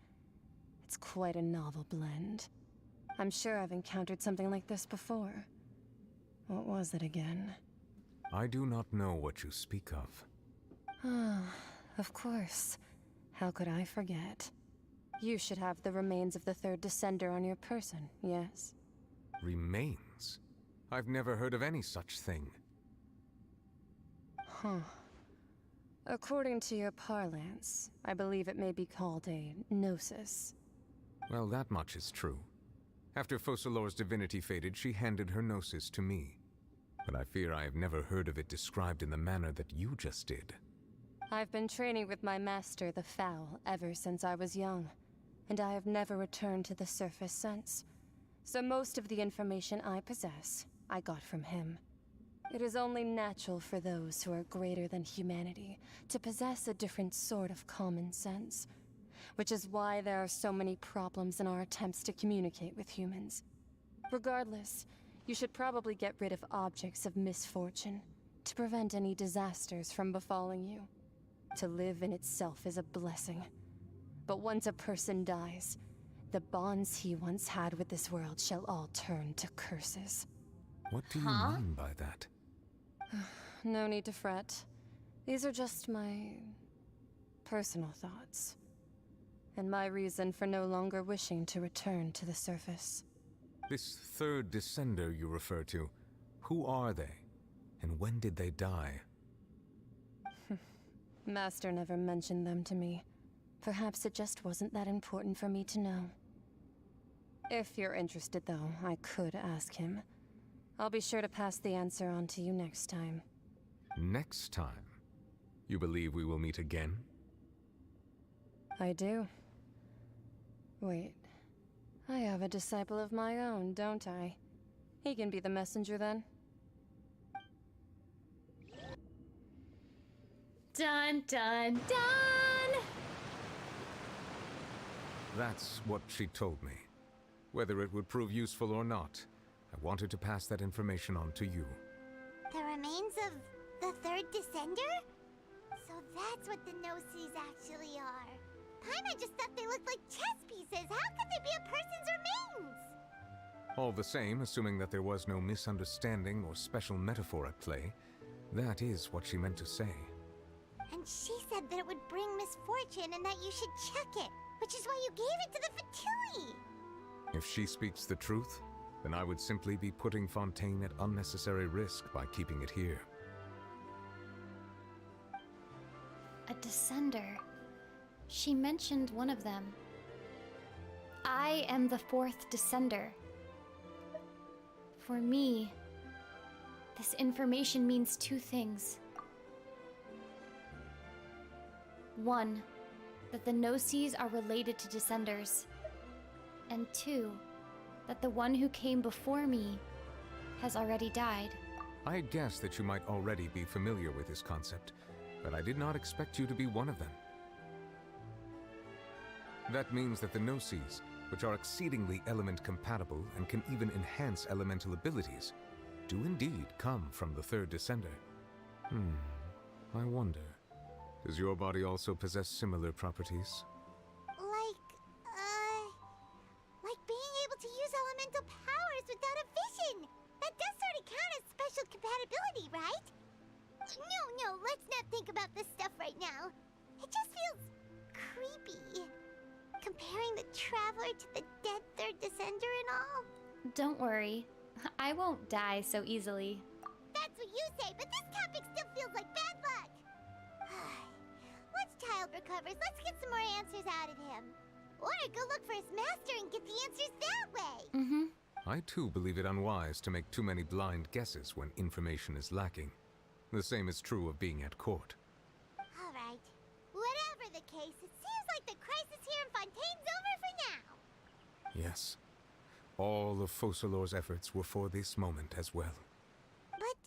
It's quite a novel blend. I'm sure I've encountered something like this before. What was it again? I do not know what you speak of. Ah, of course. How could I forget? You should have the remains of the third descender on your person, yes? Remains? I've never heard of any such thing. Huh. According to your parlance, I believe it may be called a gnosis. Well, that much is true. After Focalor's divinity faded, she handed her gnosis to me. But I fear I have never heard of it described in the manner that you just did. I've been training with my master, the Foul, ever since I was young, and I have never returned to the surface since. So most of the information I possess, I got from him. It is only natural for those who are greater than humanity to possess a different sort of common sense, which is why there are so many problems in our attempts to communicate with humans. Regardless, you should probably get rid of objects of misfortune to prevent any disasters from befalling you. To live in itself is a blessing. But once a person dies, The bonds he once had with this world shall all turn to curses. What do you mean by that? No need to fret. These are just my personal thoughts. And my reason for no longer wishing to return to the surface. This third descender you refer to, who are they? And when did they die? Master never mentioned them to me. Perhaps it just wasn't that important for me to know. If you're interested, though, I could ask him. I'll be sure to pass the answer on to you next time. Next time? You believe we will meet again? I do. Wait. I have a disciple of my own, don't I? He can be the messenger then. Dun dun dun! That's what she told me. Whether it would prove useful or not, I wanted to pass that information on to you. The remains of the third descender? So that's what the Gnosis actually are. Paimon just thought they looked like chess pieces. How could they be a person's remains? All the same, assuming that there was no misunderstanding or special metaphor at play, that is what she meant to say. And she said that it would bring misfortune and that you should check it, which is why you gave it to the Fatui. If she speaks the truth, then I would simply be putting Fontaine at unnecessary risk by keeping it here. A descender. She mentioned one of them. I am the fourth descender. For me, this information means two things. One, that the Gnosis are related to descenders. And two, that the one who came before me has already died. I had guessed that you might already be familiar with this concept, but I did not expect you to be one of them. That means that the Gnosis, which are exceedingly element compatible and can even enhance elemental abilities, do indeed come from the third descender. I wonder, does your body also possess similar properties? Like being able to use elemental powers without a vision. That does sort of count as special compatibility, right? No, let's not think about this stuff right now. It just feels creepy. Comparing the Traveler to the dead third descender and all. Don't worry, I won't die so easily. That's what you say, but this topic still feels like bad luck. Once Child recovers, let's get some more answers out of him. Or go look for his master and get the answers that way. I too believe it unwise to make too many blind guesses when information is lacking. The same is true of being at court. All right. Whatever the case, it seems like the crisis here in Fontaine's over for now. Yes. All of Focalor's efforts were for this moment as well. But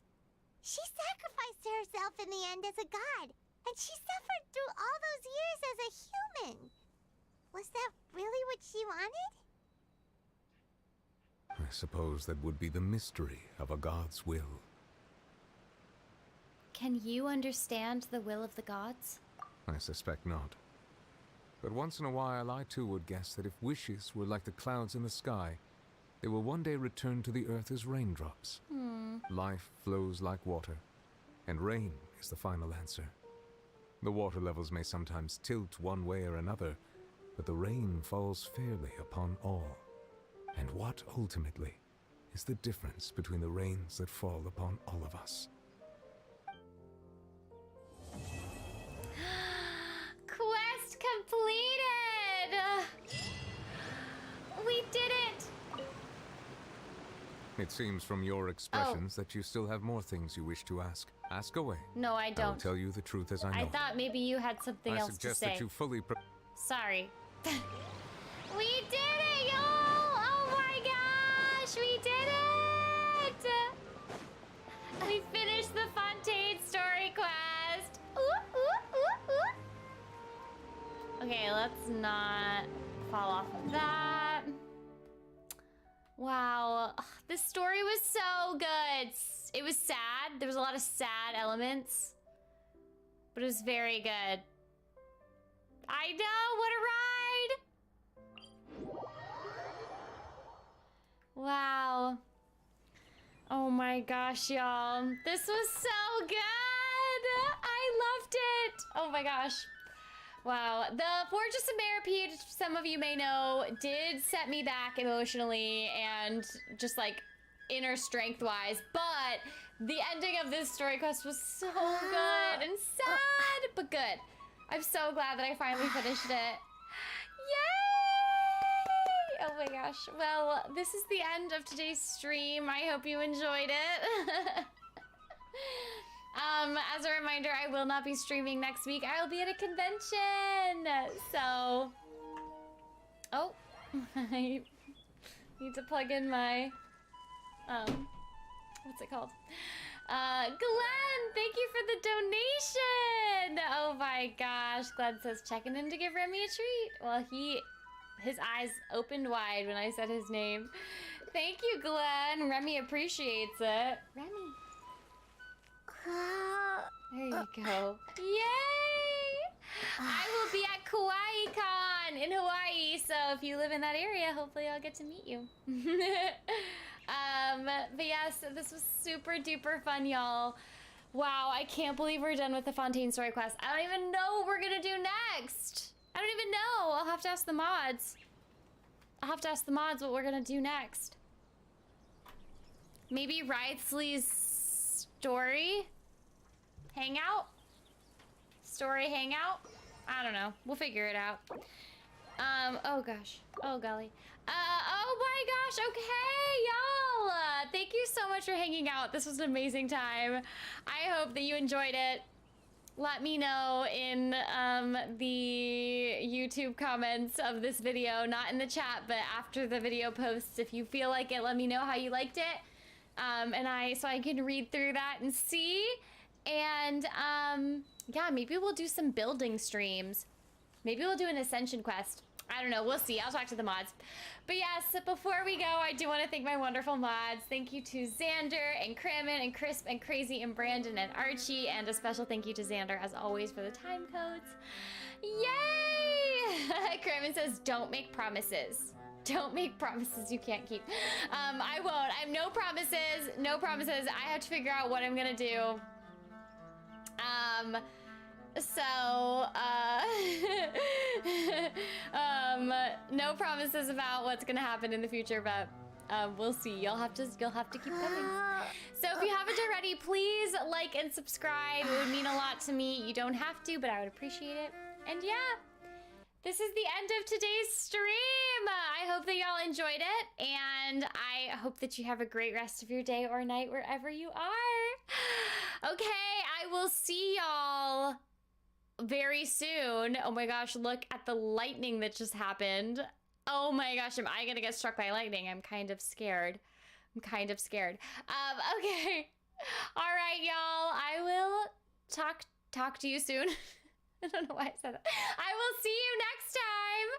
she sacrificed herself in the end as a god, and she suffered through all those years as a human. Was that really what she wanted? I suppose that would be the mystery of a god's will. Can you understand the will of the gods? I suspect not. But once in a while, I too would guess that if wishes were like the clouds in the sky, they will one day return to the earth as raindrops. Life flows like water, and rain is the final answer. The water levels may sometimes tilt one way or another, but the rain falls fairly upon all. And what, ultimately, is the difference between the rains that fall upon all of us? Quest completed! We did it! It seems from your expressions that you still have more things you wish to ask. Ask away. No, I I will don't. tell you the truth as I know. I thought maybe you had something else to suggest say. that you fully Sorry. We did it, y'all! Oh my gosh, we did it! We finished the Fontaine story quest. Ooh, ooh, ooh, ooh. Okay, let's not fall off of that. Wow, this story was so good. It was sad. There was a lot of sad elements, but it was very good. I know, what a ride! my gosh, y'all. This was so good. I loved it. Oh my gosh. Wow. The Fortress of Maripede, some of you may know, did set me back emotionally and just like inner strength-wise, but the ending of this story quest was so good and sad, but good. I'm so glad that I finally finished it. Yay! Oh my gosh. Well, this is the end of today's stream. I hope you enjoyed it. As a reminder, I will not be streaming next week. I will be at a convention. So, oh, I need to plug in my, what's it called? Glenn, thank you for the donation. Oh my gosh. Glenn says checking in to give Remy a treat. Well, his eyes opened wide when I said his name. Thank you, Glenn. Remy appreciates it. Remy. There you go. Yay! I will be at KawaiiCon in Hawaii, so if you live in that area, hopefully I'll get to meet you. But yes, this was super duper fun, y'all. Wow, I can't believe we're done with the Fontaine story quest. I don't even know what we're gonna do next. I don't even know. I'll have to ask the mods. I'll have to ask the mods what we're gonna do next. Maybe Wrightsley's story hangout? Story hangout? I don't know. We'll figure it out. Oh gosh. Oh golly. Oh my gosh. Okay, y'all. Thank you so much for hanging out. This was an amazing time. I hope that you enjoyed it. Let me know in the YouTube comments of this video, not in the chat, but after the video posts, if you feel like it, let me know how you liked it. So I can read through that and see. And yeah, maybe we'll do some building streams. Maybe we'll do an ascension quest. I don't know, we'll see. I'll talk to the mods. But yes, before we go, I do want to thank my wonderful mods. Thank you to Xander and Kramen and Crisp and Crazy and Brandon and Archie, and a special thank you to Xander as always for the time codes. Yay! Kramen says, don't make promises. Don't make promises you can't keep. I won't. I have no promises. No promises. I have to figure out what I'm gonna do. No promises about what's gonna happen in the future, but we'll see. You'll have to keep coming. So if you haven't already, please like and subscribe. It would mean a lot to me. You don't have to, but I would appreciate it. And yeah, this is the end of today's stream. I hope that y'all enjoyed it, and I hope that you have a great rest of your day or night wherever you are. Okay, I will see y'all very soon. Oh my gosh, look at the lightning that just happened. Oh my gosh, am I gonna get struck by lightning? I'm kind of scared. Okay. All right, y'all. I will talk to you soon. I don't know why I said that. I will see you next time.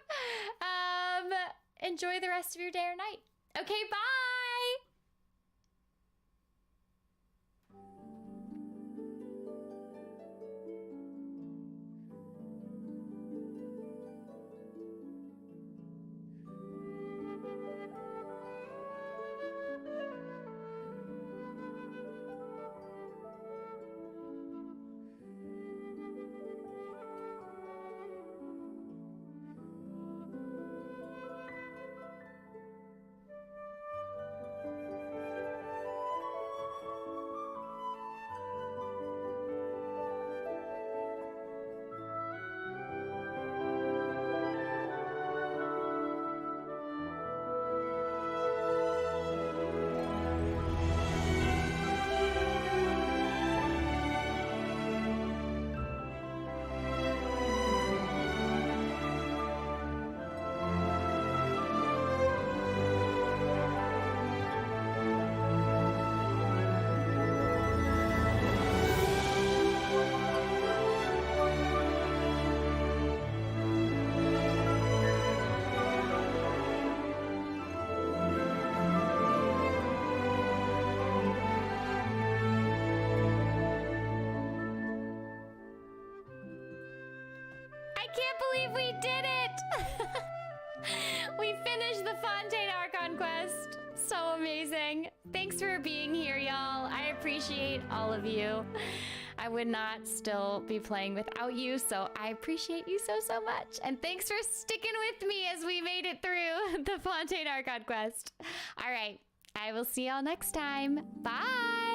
Enjoy the rest of your day or night. Okay, bye. I can't believe we did it! We finished the Fontaine Archon Quest. So amazing. Thanks for being here, y'all. I appreciate all of you. I would not still be playing without you, so I appreciate you so, so much. And thanks for sticking with me as we made it through the Fontaine Archon Quest. All right, I will see y'all next time. Bye!